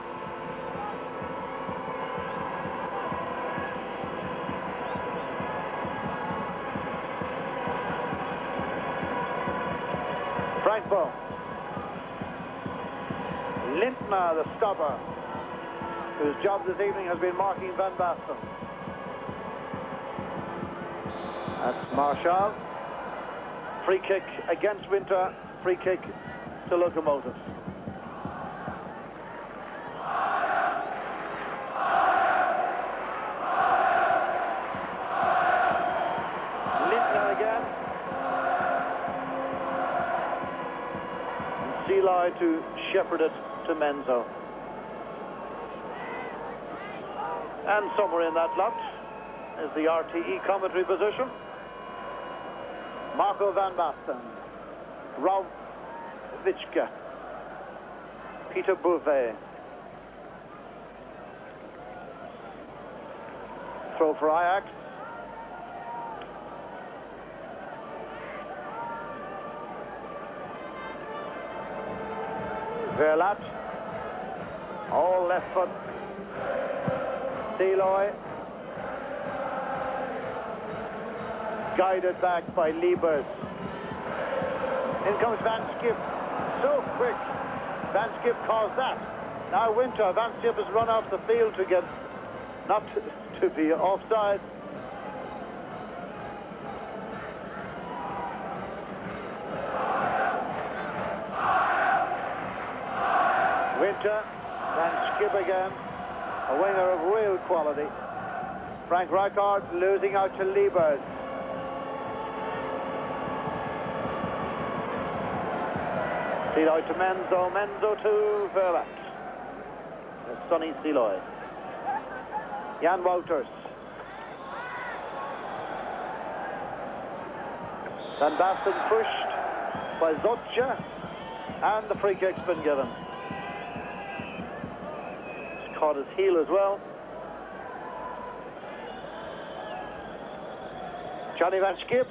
Lindner, the stopper, whose job this evening has been marking Van Basten. That's Marshall. Free kick against Winter, free kick to Lokomotiv. Lindner again. And Seeley to shepherd it to Menzo. And somewhere in that lot is the RTE commentary position. Marco Van Basten, Rob Witschke, Peter Bouvet. Throw for Ajax. Verlat, all left foot. Seeley, guided back by Liebers. In comes Van Schip, so quick. Van Schip caused that. Now Winter, Van Schip has run off the field to get, not to be offside. Winter, Van Schip again, a winger of real quality. Frank Rijkaard losing out to Liebers. Seeley to Menzo, Menzo to Verlat. Sonny Seeley. Jan Wouters. Van Basten pushed by Zotje, and the free kick's been given. He's caught his heel as well. Johnny Van Schip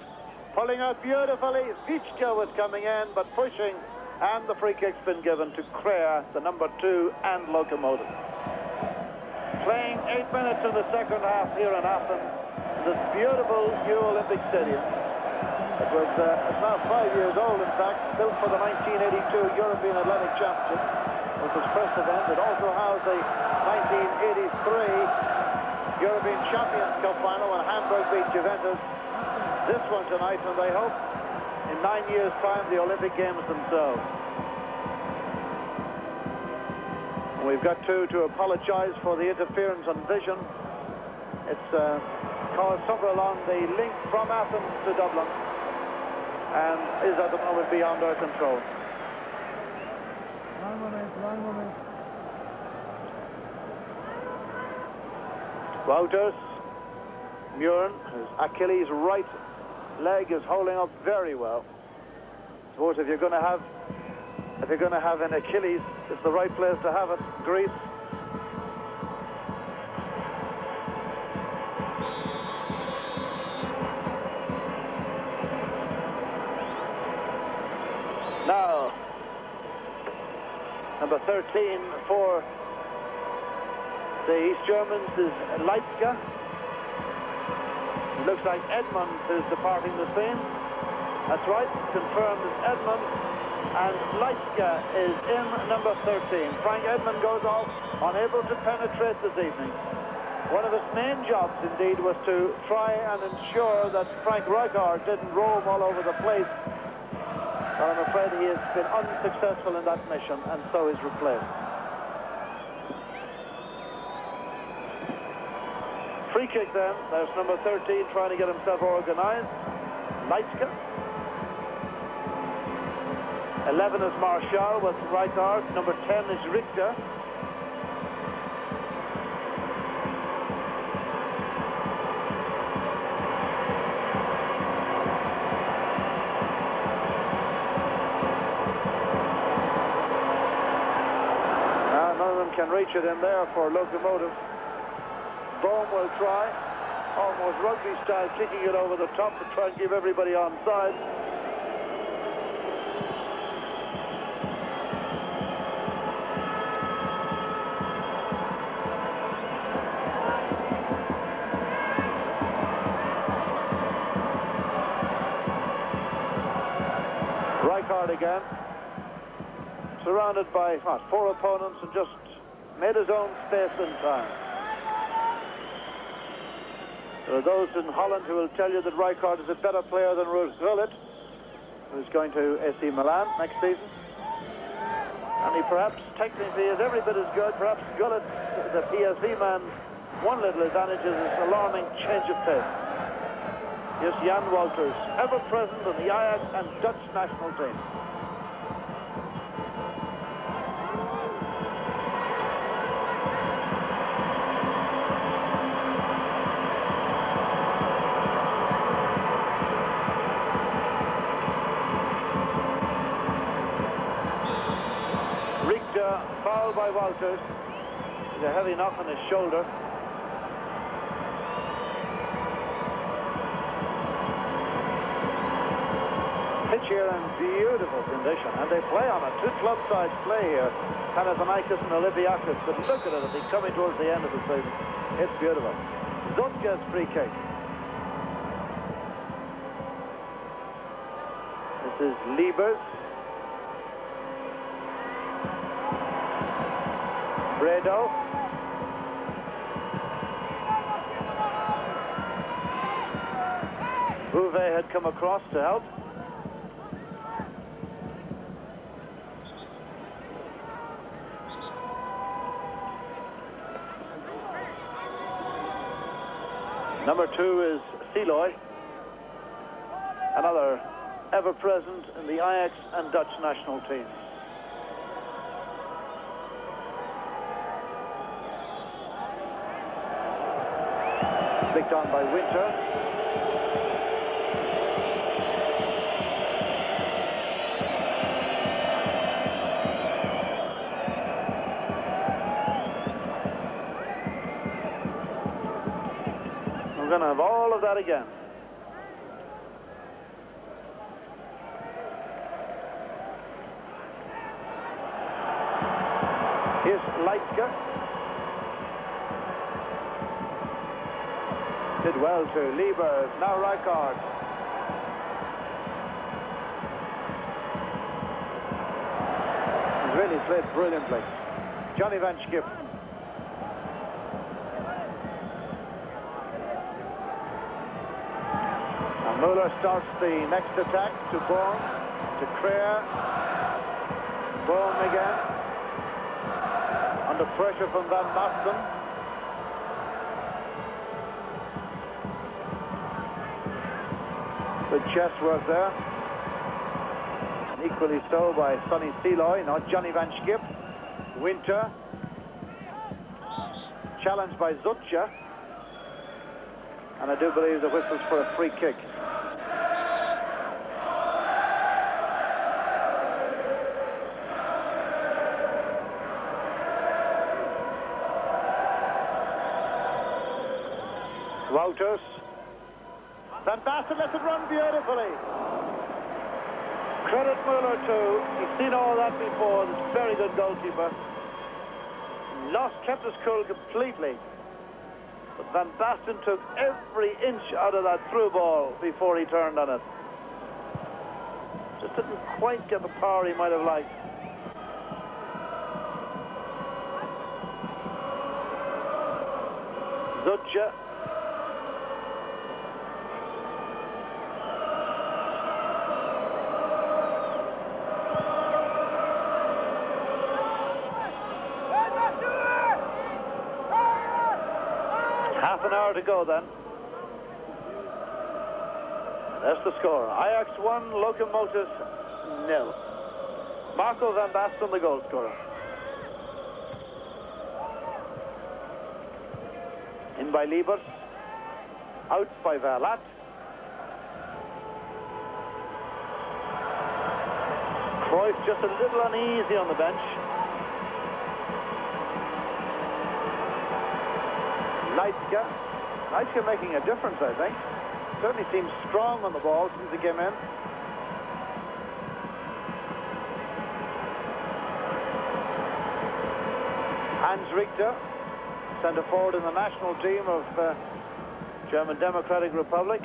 pulling out beautifully. Witschke was coming in, but pushing. And the free kick's been given to Creer, the number 2, and Lokomotiv. Playing 8 minutes in the second half here in Athens, this beautiful new Olympic Stadium. It was it's now 5 years old, in fact, built for the 1982 European Athletic Championship, which was first event. It also housed the 1983 European Champions Cup final when Hamburg beat Juventus. This one tonight, and they hope in 9 years' time, the Olympic Games themselves. And we've got to apologise for the interference on vision. It's caused somewhere along the link from Athens to Dublin and is at the moment beyond our control. One moment. Wouters, Muren, his Achilles right leg is holding up very well. I suppose if you're going to have an Achilles, it's the right place to have it. Greece. Now, number 13 for the East Germans is Leipzig. It looks like Edmund is departing the scene. That's right, confirmed as Edmund. And Leipzig is in number 13. Frank Edmund goes off, unable to penetrate this evening. One of his main jobs, indeed, was to try and ensure that Frank Rijkaard didn't roam all over the place. But I'm afraid he has been unsuccessful in that mission, and so is replaced. Free kick then. There's number 13 trying to get himself organised. Leipzig. 11 is Marshall with Rijkaard. Number 10 is Richter. None of them can reach it in there for Lokomotiv. Bohm will try, almost rugby style, kicking it over the top to try and keep everybody on side. Rijkaard again. surrounded by, what, 4 opponents and just made his own space in time. There are those in Holland who will tell you that Rijkaard is a better player than Ruud Gullit, who's going to AC Milan next season. And he perhaps technically is every bit as good. Perhaps Gullit, the PSV man, one little advantage is his alarming change of pace. Yes, Jan Wolters, ever present in the Ajax and Dutch national team. Foul by Wolters. He's a heavy knock on his shoulder. Pitch here in beautiful condition, and they play on it. 2 club sides play here, Panathinaikos and Olympiacos. But look at it as he's coming towards the end of the season. It's beautiful. Zutka's free kick. This is Liebers. Bredo. Bouvet had come across to help. Number 2 is Seloy, another ever-present in the Ajax and Dutch national teams. Flicked on by Winter. We're going to have all of that again. Here's Leipzig. Did well to Liebers, now Rijkaard. He's really played brilliantly. Johnny Van Schip. And Muller starts the next attack to Bourne, to Creer. Bourne again. Under pressure from Van Basten. Good chest work there. And equally so by Sonny Seloy, now Johnny Van Schip. Winter. Challenged by Zutja. And I do believe the whistle's for a free kick. Wouters. Van Basten lets it run beautifully. Credit Muller too. He's seen all that before. This very good goalkeeper. Kept his cool completely. But Van Basten took every inch out of that through ball before he turned on it. Just didn't quite get the power he might have liked. Zutja. Half an hour to go then. That's the score. Ajax 1, Lokomotiv 0. Marco Van Basten, the goal scorer. In by Liebers. Out by Verlat. Cruyff just a little uneasy on the bench. Leipzig making a difference, I think. Certainly seems strong on the ball since he came in. Hans Richter, centre forward in the national team of German Democratic Republic.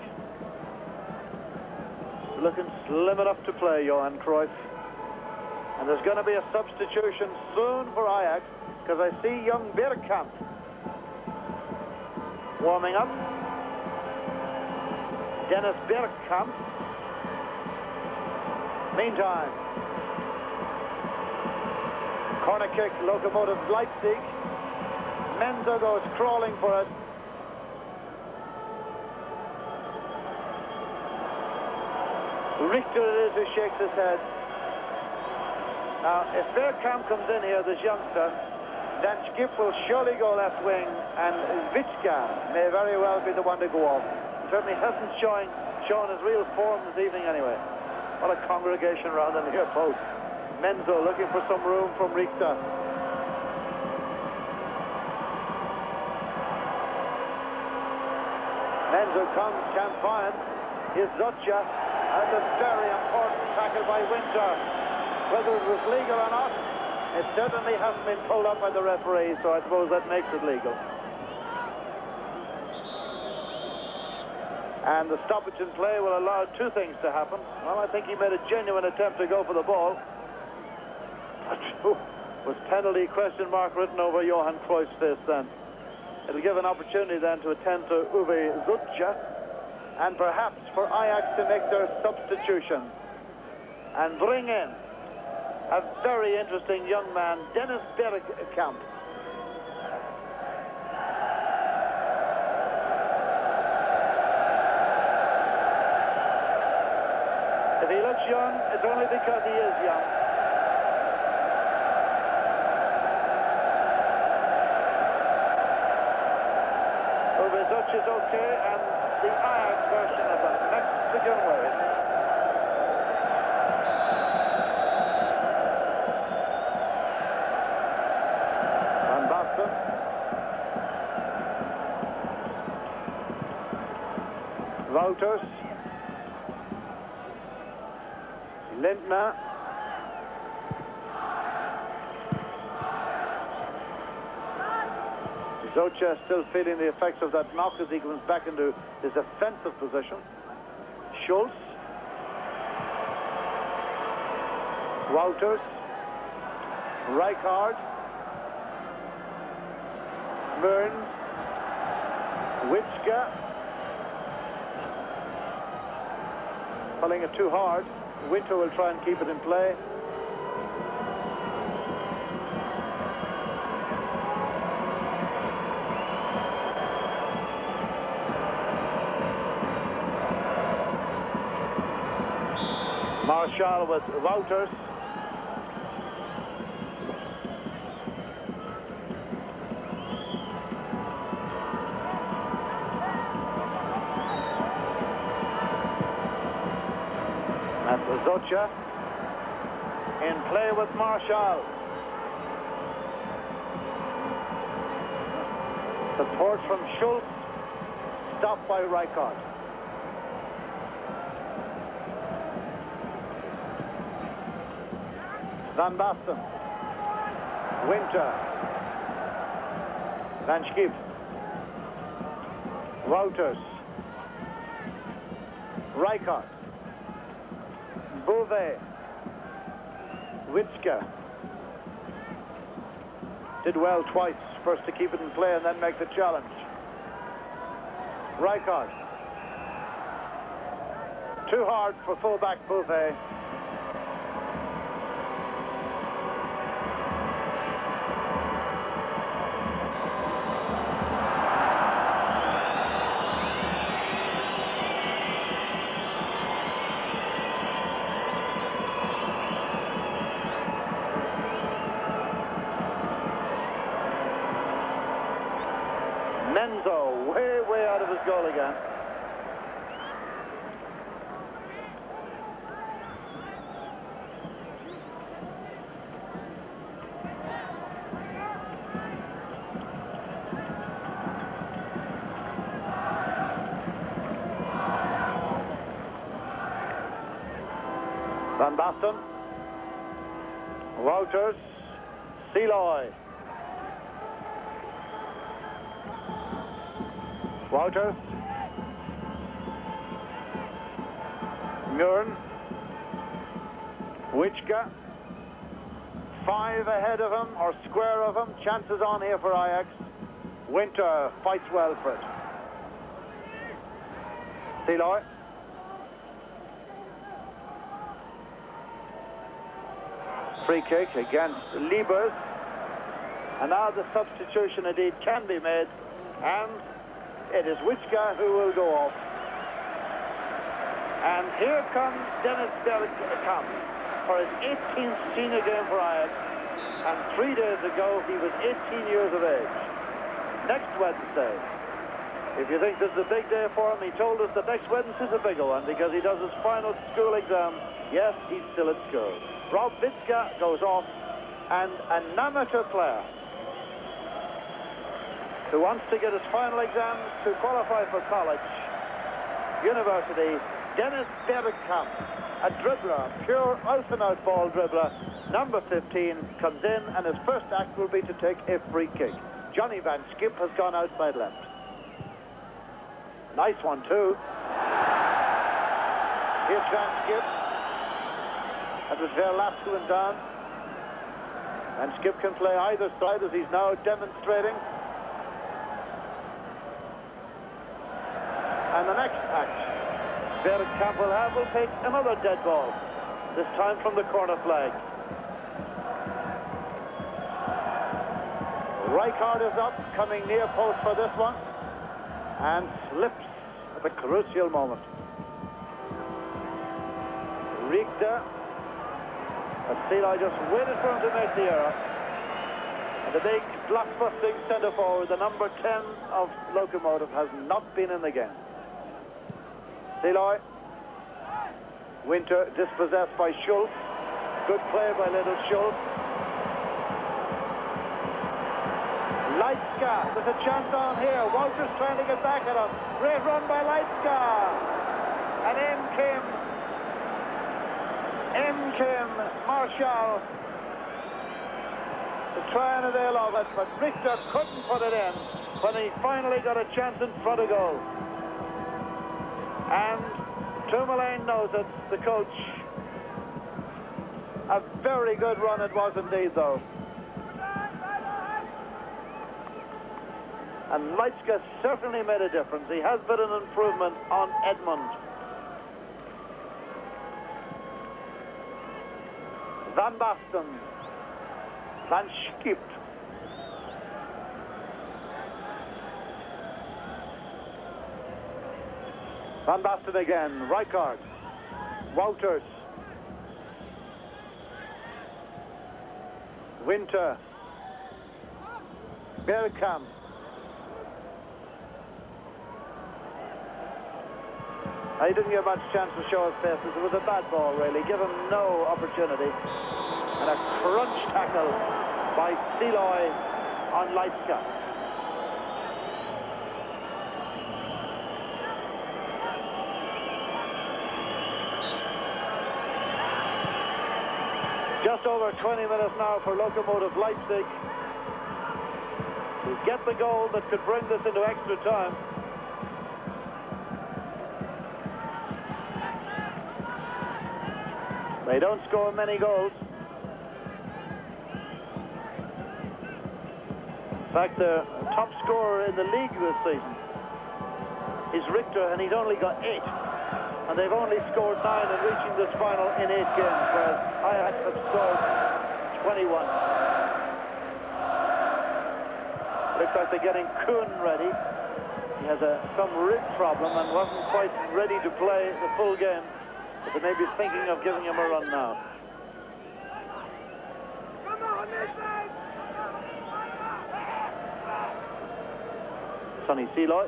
Looking slim enough to play, Johan Cruyff. And there's going to be a substitution soon for Ajax, because I see young Bergkamp warming up. Dennis Bergkamp. Meantime, corner kick, Lokomotiv Leipzig. Menzo goes crawling for it. Richter it is who shakes his head. Now, if Bergkamp comes in here, this youngster, then Skip will surely go left wing, and Vichka may very well be the one to go off. He certainly hasn't shown his real form this evening anyway. What a congregation around the near post. Menzo looking for some room from Richter. Menzo can't find his Zotcha, and a very important tackle by Winter. Whether it was legal or not, it certainly hasn't been pulled up by the referee, so I suppose that makes it legal. And the stoppage in play will allow two things to happen. Well, I think he made a genuine attempt to go for the ball. Was penalty question mark written over Johan Cruyff's face then. It'll give an opportunity then to attend to Uwe Zutja, and perhaps for Ajax to make their substitution and bring in a very interesting young man, Dennis Bergkamp. If he looks young, it's only because he is young. Uwe Zutja is okay, and the Ajax version of the Mexican way. Van Basten. Wouters. Lindner. Zotcha still feeling the effects of that knock as he comes back into his defensive position. Schultz. Wouters. Rijkaard. Mearns. Witschka. Pulling it too hard. Winter will try and keep it in play. Marshall with Wouters. That's Zotcha. In play with Marshall. Support from Schultz. Stopped by Rijkaard. Van Basten. Winter. Van Schip. Wouters. Rijkaard. Bouvet. Witschka. Did well twice. First to keep it in play and then make the challenge. Rijkaard. Too hard for fullback Bouvet. Menzo, way out of his goal again. Van Basten. Wouters. Seloy. Wouters. Muren. Witschka. 5 ahead of him, or square of him. Chances on here for Ajax. Winter fights well for it. Seloy. Free kick against Liebers. And now the substitution indeed can be made. And it is Witzka who will go off. And here comes Dennis Bergkamp for his 18th senior game for Ajax. And 3 days ago, he was 18 years of age. Next Wednesday, if you think this is a big day for him, he told us that next Wednesday is a bigger one because he does his final school exam. Yes, he's still at school. Rob Witzka goes off, and an amateur player who wants to get his final exams to qualify for college, university, Dennis Bergkamp, a dribbler, pure out-and-out ball dribbler, number 15, comes in, and his first act will be to take a free kick. Johnny Van Skip has gone outside left. Nice one, too. Here's Van Skip. That was Verlat who went down. Van Skip can play either side, as he's now demonstrating. And the next act Bergkamp will take another dead ball, this time from the corner flag. Rijkaard is up, coming near post for this one, and slips at the crucial moment. Richter, but Seloy just waited for him to make the error. And the big blockbusting centre forward, the number 10 of Lokomotiv, has not been in the game. Seloy. Winter dispossessed by Schultz. Good play by little Schultz. Leitzka, there's a chance on here. Walter's trying to get back at him. Great run by Leitzka. And in came Marshall to try and avail of it, but Richter couldn't put it in when he finally got a chance in front of goal. And Tourmaline knows it, the coach. A very good run it was indeed, though. And Leitzka certainly made a difference. He has been an improvement on Edmund. Van Basten. Van Schip. Van Basten again. Rijkaard. Wouters. Winter. Bergkamp. He didn't get much chance to show his face. It was a bad ball, really. Give him no opportunity. And a crunch tackle by Seloy on Leitzka. Just over 20 minutes now for Lokomotiv Leipzig to get the goal that could bring this into extra time. They don't score many goals. In fact, the top scorer in the league this season is Richter, and he's only got 8. And they've only scored 9 in reaching this final in 8 games, whereas Ajax have scored 21. Looks like they're getting Kuhn ready. He has some rib problem and wasn't quite ready to play the full game. But they may be thinking of giving him a run now. Sonny Seloy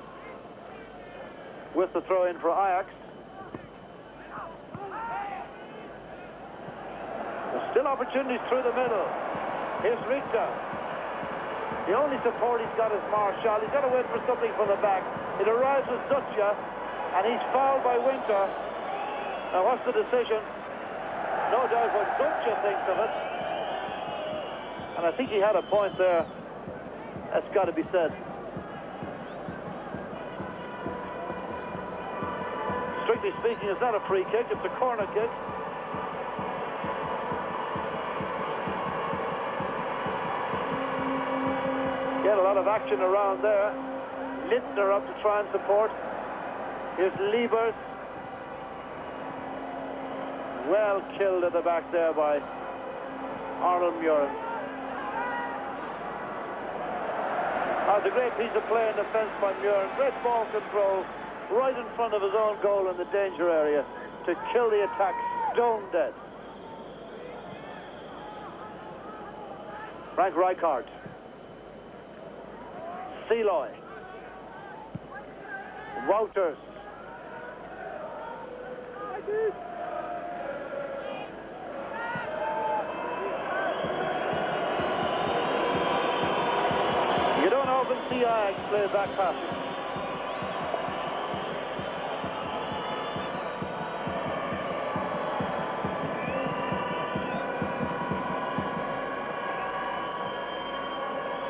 with the throw in for Ajax. There's still opportunities through the middle. Here's Richter. The only support he's got is Marshall. He's got to wait for something from the back. It arrives with Sucha, and he's fouled by Winter. Now, what's the decision? No doubt what Sucha thinks of it. And I think he had a point there. That's got to be said. Strictly speaking, it's not a free kick, it's a corner kick. lot of action around there. Littner up to try and support. Here's Liebers. Well killed at the back there by Arnold Muren. That's a great piece of play in defence by Muren. Great ball control right in front of his own goal in the danger area to kill the attack stone dead. Frank Rijkaard. Seloy. Wouters. You don't often see Ajax play back passing.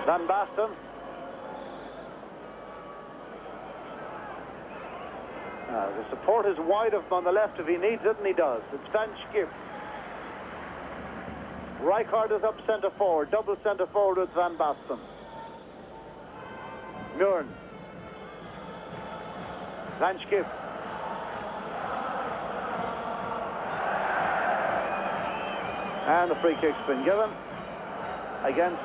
Van Basten. The support is wide of him on the left if he needs it, and he does. It's Van Schip. Rijkaard is up centre forward, double centre forward with Van Basten. Muren. Van Schip. And the free kick's been given against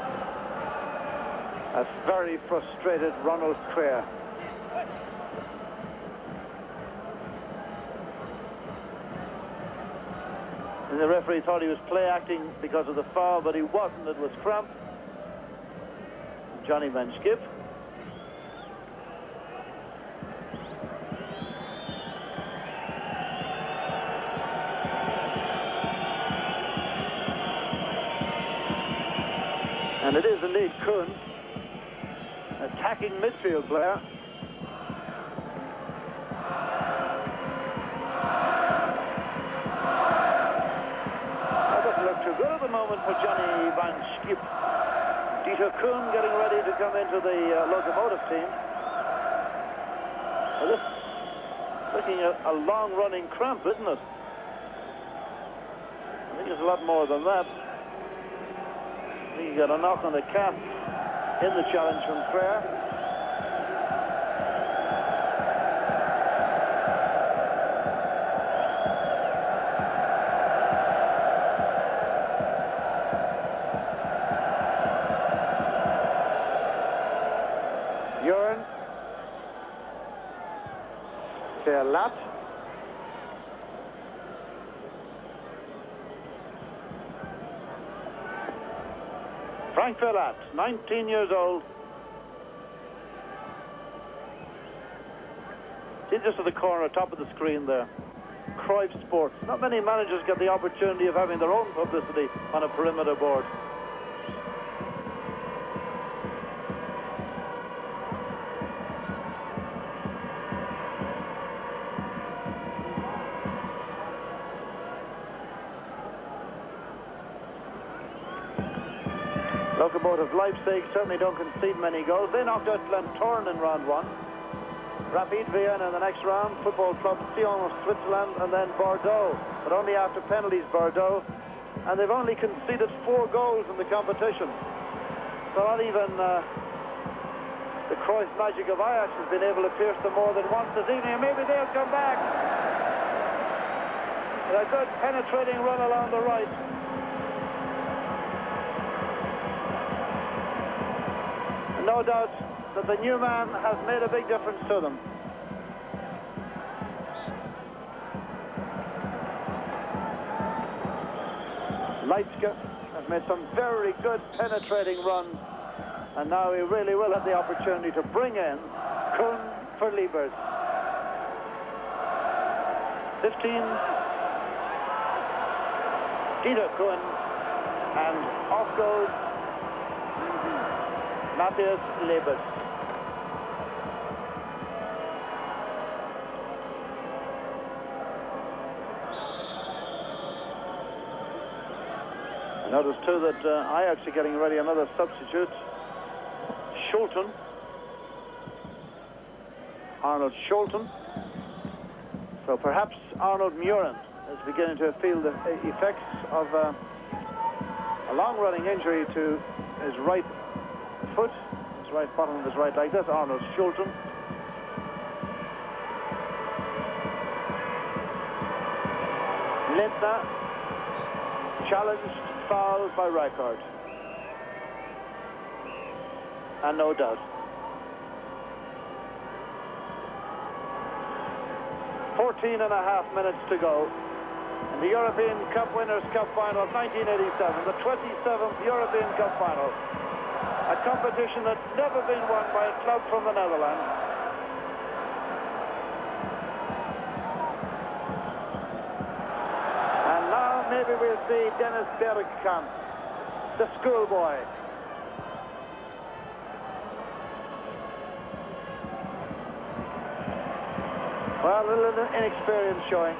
a very frustrated Ronald Creer. And the referee thought he was play acting because of the foul, but he wasn't. It was cramp. Johnny Van Schip. And it is indeed Kuhn, attacking midfield player. That doesn't look too good at the moment for Johnny Van Schip. Dieter Kuhn getting ready to come into the Lokomotiv team. Well, this is looking at a long-running cramp, isn't it? I think it's a lot more than that. I think he got a knock on the calf in the challenge from Creer. Muren. Verlat. Frank Verlat, 19 years old. See just at the corner, top of the screen there. Cruyff Sports. Not many managers get the opportunity of having their own publicity on a perimeter board. Lokomotiv Leipzig certainly don't concede many goals. They knocked out Glentoran in round one. Rapid Vienna in the next round. Football Club Sion of Switzerland, and then Bordeaux. But only after penalties, Bordeaux. And they've only conceded 4 goals in the competition. So not even the Cruyff magic of Ajax has been able to pierce them more than once this evening. And maybe they'll come back. With a good penetrating run along the right. No doubt that the new man has made a big difference to them. Leipzig has made some very good penetrating runs, and now he really will have the opportunity to bring in Kuhn for Liebers. 15, Dieter Kuhn, and off goes Matthias Liebers. Notice too that Ajax are getting ready another substitute. Scholten. Arnold Scholten. So perhaps Arnold Muren is beginning to feel the effects of a long-running injury to his right foot, right bottom of his right leg. That's Arnold Schulten. Lindner, challenged, fouled by Rijkaard. And no doubt. 14 and a half minutes to go in the European Cup Winners' Cup Final of 1987, the 27th European Cup Final, a competition that's never been won by a club from the Netherlands. And now maybe we'll see Dennis Bergkamp, the schoolboy. Well, a little inexperience showing.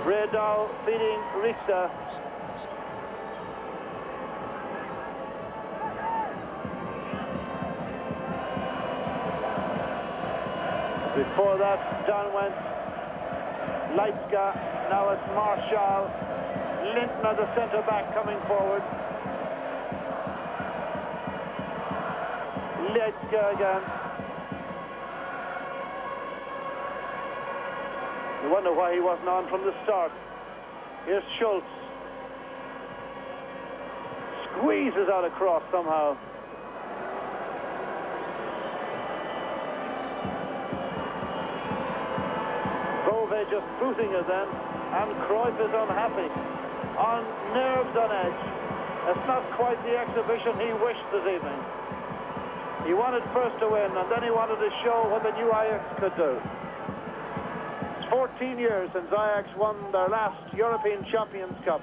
Redau feeding Richter. Before that, down went Leipzig. Now it's Marshall. Lindner, the centre-back, coming forward. Leipzig again. You wonder why he wasn't on from the start. Here's Schultz. Squeezes out across somehow. Bove just booting it then, and Cruyff is unhappy. On nerves on edge. It's not quite the exhibition he wished this evening. He wanted first to win, and then he wanted to show what the new Ajax could do. It's 14 years since Ajax won their last European Champions Cup,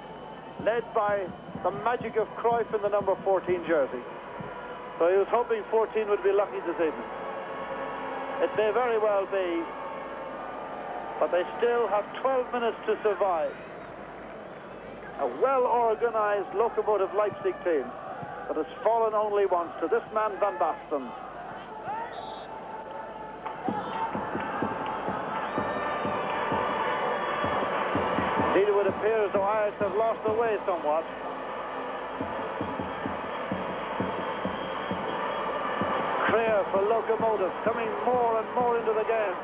led by the magic of Cruyff in the number 14 jersey. So he was hoping 14 would be lucky this evening. It may very well be, but they still have 12 minutes to survive. A well-organized Lokomotiv Leipzig team that has fallen only once to this man, Van Basten. Indeed, it would appear as though Ajax have lost their way somewhat. Clear for Lokomotiv, coming more and more into the game.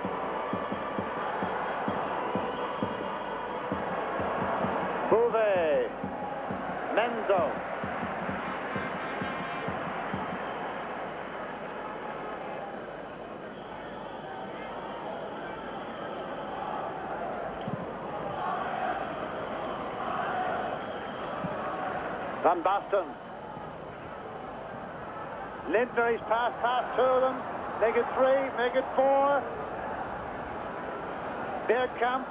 Bouvet, Menzo. Van Basten. Lindner, he's past two of them. Make it 3, make it 4. Bergkamp.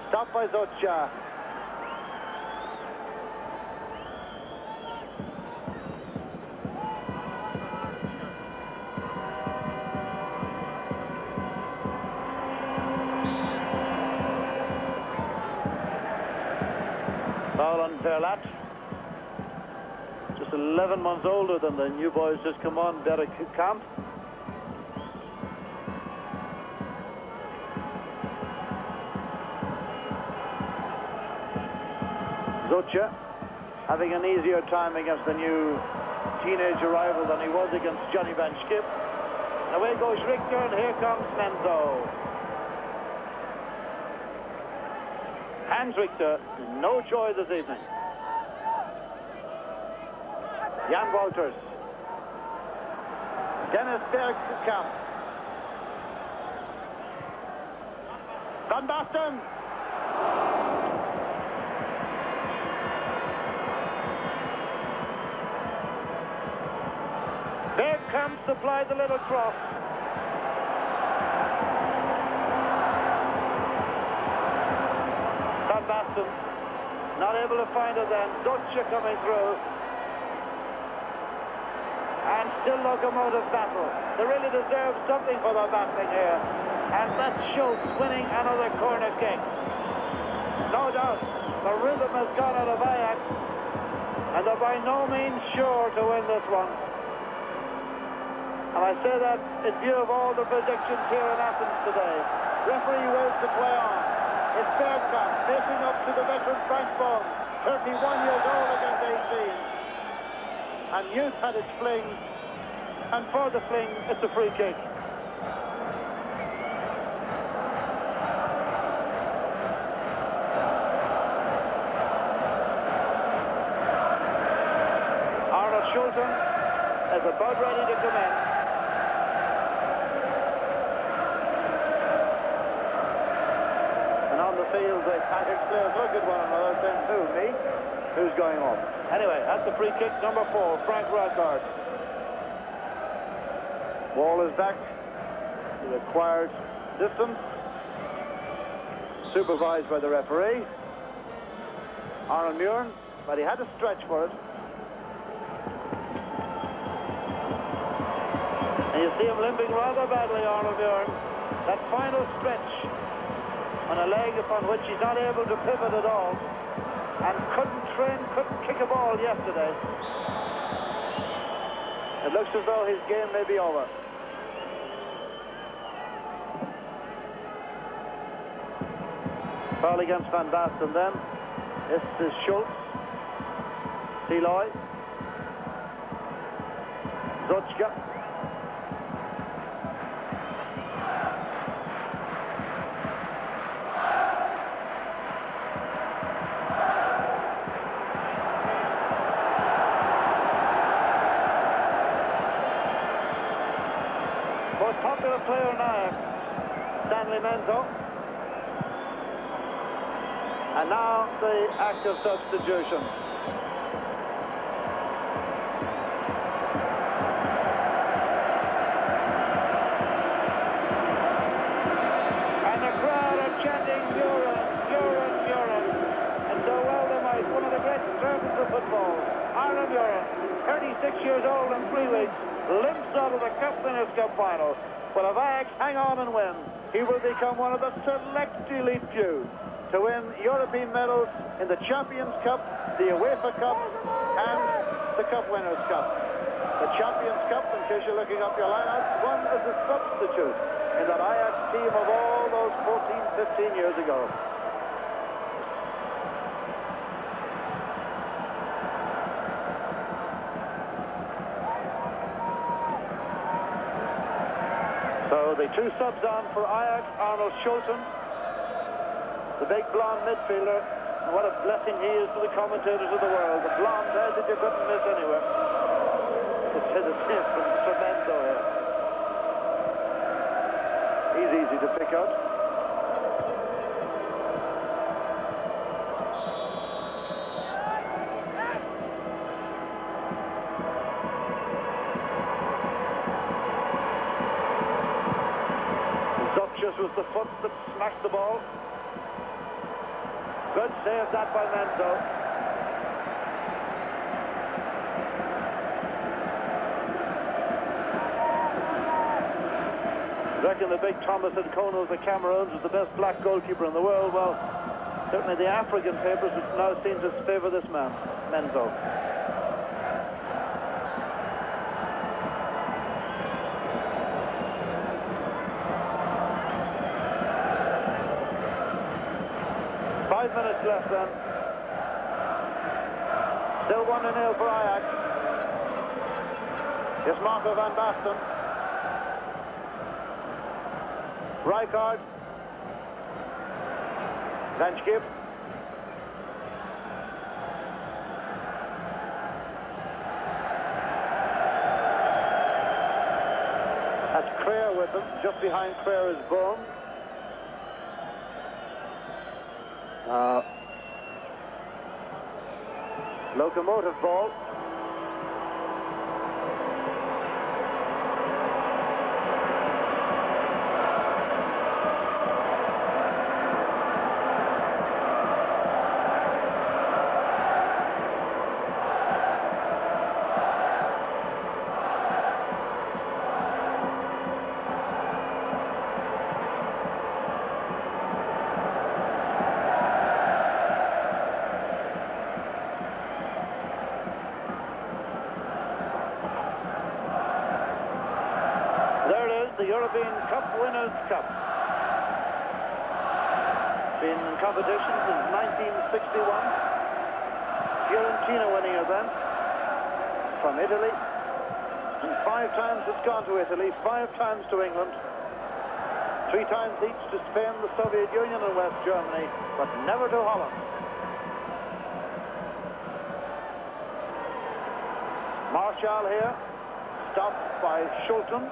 Stopped by Zocha. Foul on Verlat. Just 11 months older than the new boys just come on, Bergkamp. Zocha having an easier time against the new teenage arrival than he was against Johnny Van Schip. Away goes Richter, and here comes Menzo. Hans Richter, no joy this evening. Jan Wouters. Dennis Bergkamp. Van Basten. Bergkamp supplied the little cross. Van Basten not able to find it then. Zocha coming through. And still Lokomotiv battle. They really deserve something for their battling here. And that's Schultz winning another corner kick. No doubt, the rhythm has gone out of Ajax, and they're by no means sure to win this one. And I say that in view of all the predictions here in Athens today. Referee wills to play on. It's Bergkamp. This stepping up to the veteran Frank Baum, 31 years old against 18. And youth had its fling, and for the fling, it's a free kick. Arnold Schulten is about ready to come in. And on the field, the Ajax players look at one another saying, who, me? Who's going off? Anyway, that's the free kick, number 4, Frank Rijkaard. Ball is back to the required distance, supervised by the referee. Arnold Muren, but he had to stretch for it. And you see him limping rather badly, Arnold Muren. That final stretch on a leg upon which he's not able to pivot at all, and couldn't kick a ball yesterday. It looks as though his game may be over. Foul against Van Basten then. This is Schultz. Seloy. Zotchka. Most popular player now, Stanley Menzo. And now the act of substitution. And the crowd are chanting Muren, Muren, Muren. And so well they might. One of the great servants of football, Arnold Muren, 36 years old in 3 weeks, limps out of the Cup Winners' Cup final. But if Ajax hang on and win, he will become one of the select elite few to win European medals in the Champions Cup, the UEFA Cup, and the Cup Winners' Cup. The Champions Cup, in case you're looking up your lineups, won as a substitute in that Ajax team of all those 14, 15 years ago. So the 2 subs on for Ajax, Arnold Schulten, the big blonde midfielder, and what a blessing he is to the commentators of the world. The blonde head that you couldn't miss anywhere. It's from Tremendo here. He's easy to pick out. Zopchus was the foot that smashed the ball. Good save that by Menzo. I reckon the big Thomas Nkono of the Cameroons was the best black goalkeeper in the world. Well, certainly the African papers would now seem to favour this man, Menzo. Minutes left then. Still 1-0 for Ajax. It's Marco van Basten. Rijkaard. Benchkip. That's Creer with them. Just behind Creer is Bohm. Lokomotiv ball. The European Cup Winners' Cup. Been in competition since 1961. Fiorentina winning it then. From Italy. And 5 times it's gone to Italy, 5 times to England. 3 times each to Spain, the Soviet Union and West Germany, but never to Holland. Marshall here, stopped by Schulten.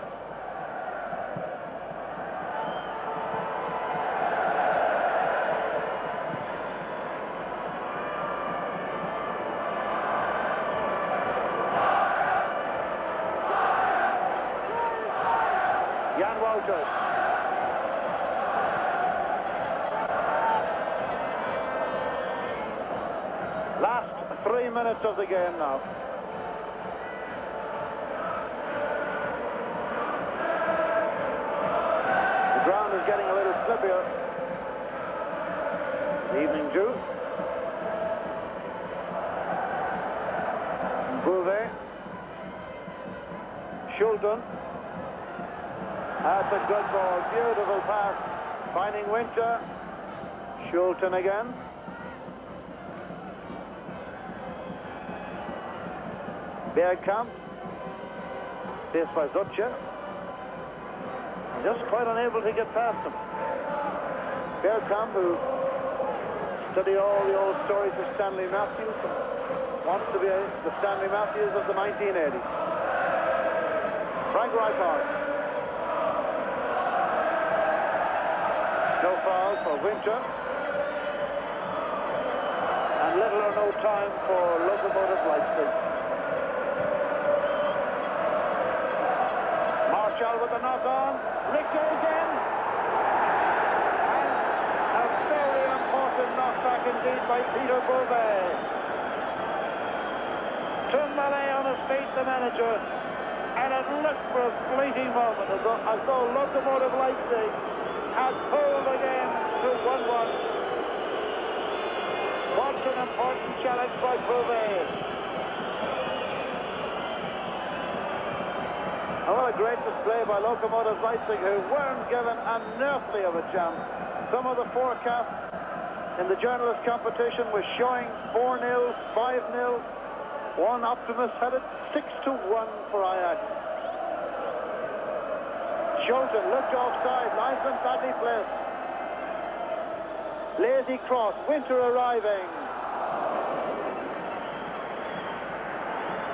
Jan Wouters. Last 3 minutes of the game now. The ground is getting a little slippier. Evening dew. Bouvet. Schulten. That's a good ball. Beautiful pass. Finding Winter. Schulten again. Bergkamp. This by Zutje. Just quite unable to get past him. Bergkamp, who studied all the old stories of Stanley Matthews, and wants to be the Stanley Matthews of the 1980s. Frank Rijkaard. No foul for Winter. And little or no time for Lokomotiv Leipzig. Marshall with the knock on. Richter again. And a very important knockback indeed by Peter Bouvet. Tumbale on his feet, the manager. And it looked for a fleeting moment as though Lokomotiv Leipzig had pulled the game to 1-1. What an important challenge by Bouvet. And what a great display by Lokomotiv Leipzig, who weren't given an earthly of a chance. Some of the forecasts in the journalist competition was showing 4-0, 5-0. One optimist had it 6-1 for Ajax. Schulten looked offside, linesman badly placed. Lazy cross, Winter arriving.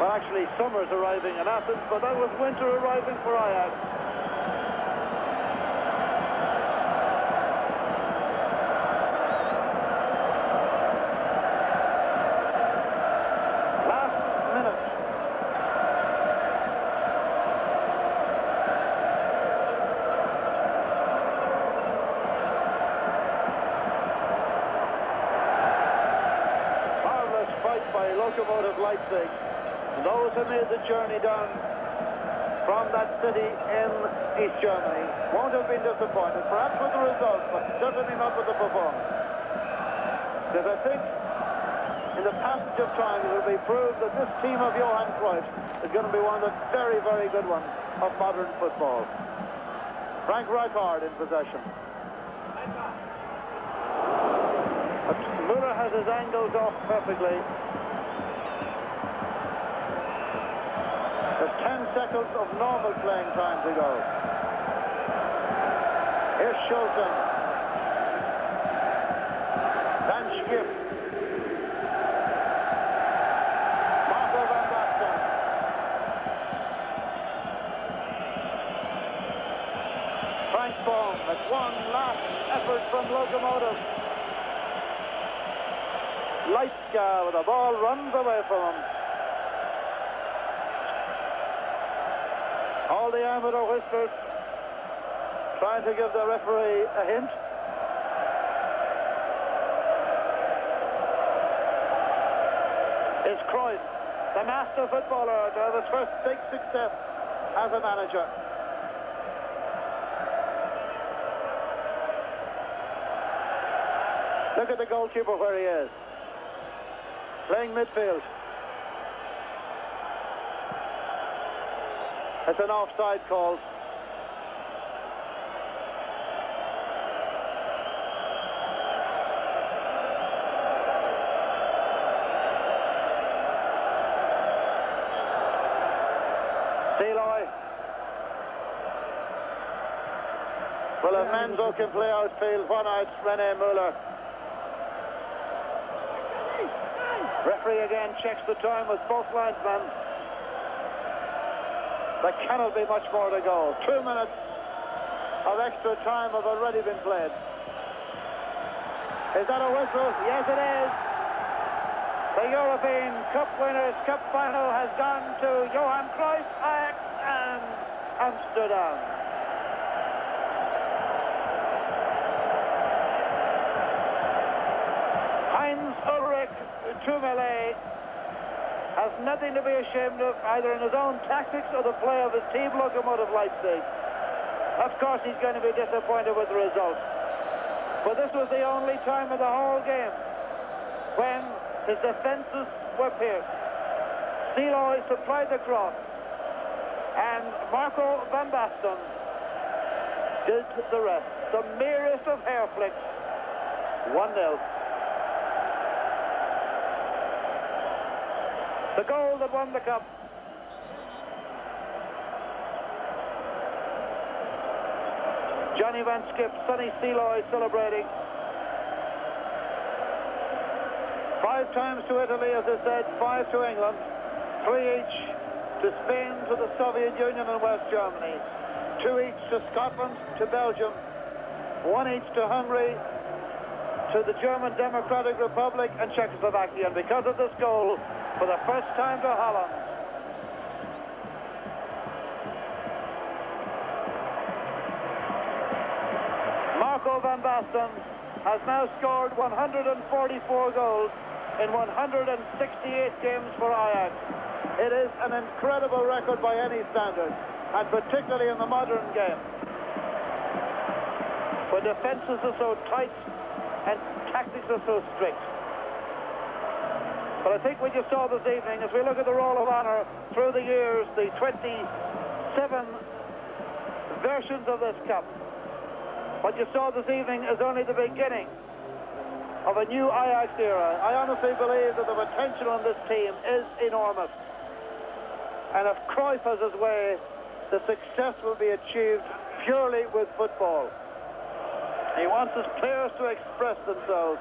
Well, actually, Summers arriving in Athens, but that was Winter arriving for Ajax. Last minute. Marvelous fight by Lokomotiv Leipzig. And those who made the journey down from that city in East Germany won't have been disappointed, perhaps with the result, but certainly not with the performance. Because I think in the passage of time it will be proved that this team of Johan Cruyff is going to be one of the very, very good ones of modern football. Frank Rijkaard in possession. But Müller has his angles off perfectly. There's 10 seconds of normal playing time to go. Here's Schulten. Van Schip. Marco van Basten. Frank Bohm at one last effort from Lokomotiv. Leitzka with the ball runs away from him. All the amateur whistles trying to give the referee a hint. Is Cruyff, the master footballer, to have his first big success as a manager. Look at the goalkeeper where he is. Playing midfield. It's an offside call. Well, Menzo can play outfield. One out, René Müller. Referee again checks the time with both linesmen. There cannot be much more to go. 2 minutes of extra time have already been played. Is that a whistle? Yes, it is. The European Cup Winners' Cup final has gone to Johan Cruyff, Ajax and Amsterdam. Heinz-Ulrich Thümelé has nothing to be ashamed of, either in his own tactics or the play of his team, Lokomotiv Leipzig. Of course, he's going to be disappointed with the result. But this was the only time in the whole game when his defences were pierced. Seeloy supplied the cross, and Marco van Basten did the rest. The merest of hair flicks. 1-0. The goal that won the cup. Johnny Van Skip, Sonny Seeloy celebrating. 5 times to Italy, as I said, 5 to England, 3 each to Spain, to the Soviet Union and West Germany, 2 each to Scotland, to Belgium, 1 each to Hungary, to the German Democratic Republic and Czechoslovakia. And because of this goal, for the first time to Holland. Marco van Basten has now scored 144 goals in 168 games for Ajax. It is an incredible record by any standard, and particularly in the modern game, where defenses are so tight and tactics are so strict. But I think what you saw this evening, as we look at the Roll of Honour through the years, the 27 versions of this cup, what you saw this evening is only the beginning of a new Ajax era. I honestly believe that the potential on this team is enormous. And if Cruyff has his way, the success will be achieved purely with football. He wants his players to express themselves.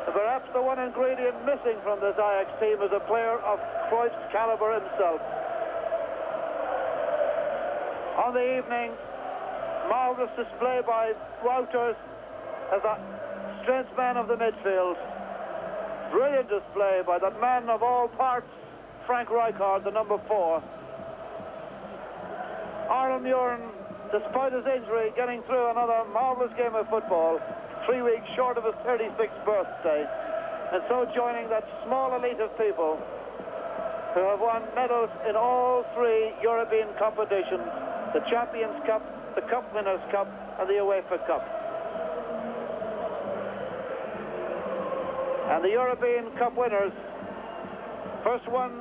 Perhaps the one ingredient missing from this Ajax team is a player of Cruyff's caliber himself. On the evening, marvellous display by Wouters as a strength man of the midfield. Brilliant display by the man of all parts, Frank Rijkaard, the number 4. Arlen Muren, despite his injury, getting through another marvellous game of football, 3 weeks short of his 36th birthday, and so joining that small elite of people who have won medals in all 3 European competitions, the Champions Cup, the Cup Winners' Cup, and the UEFA Cup. And the European Cup winners, first one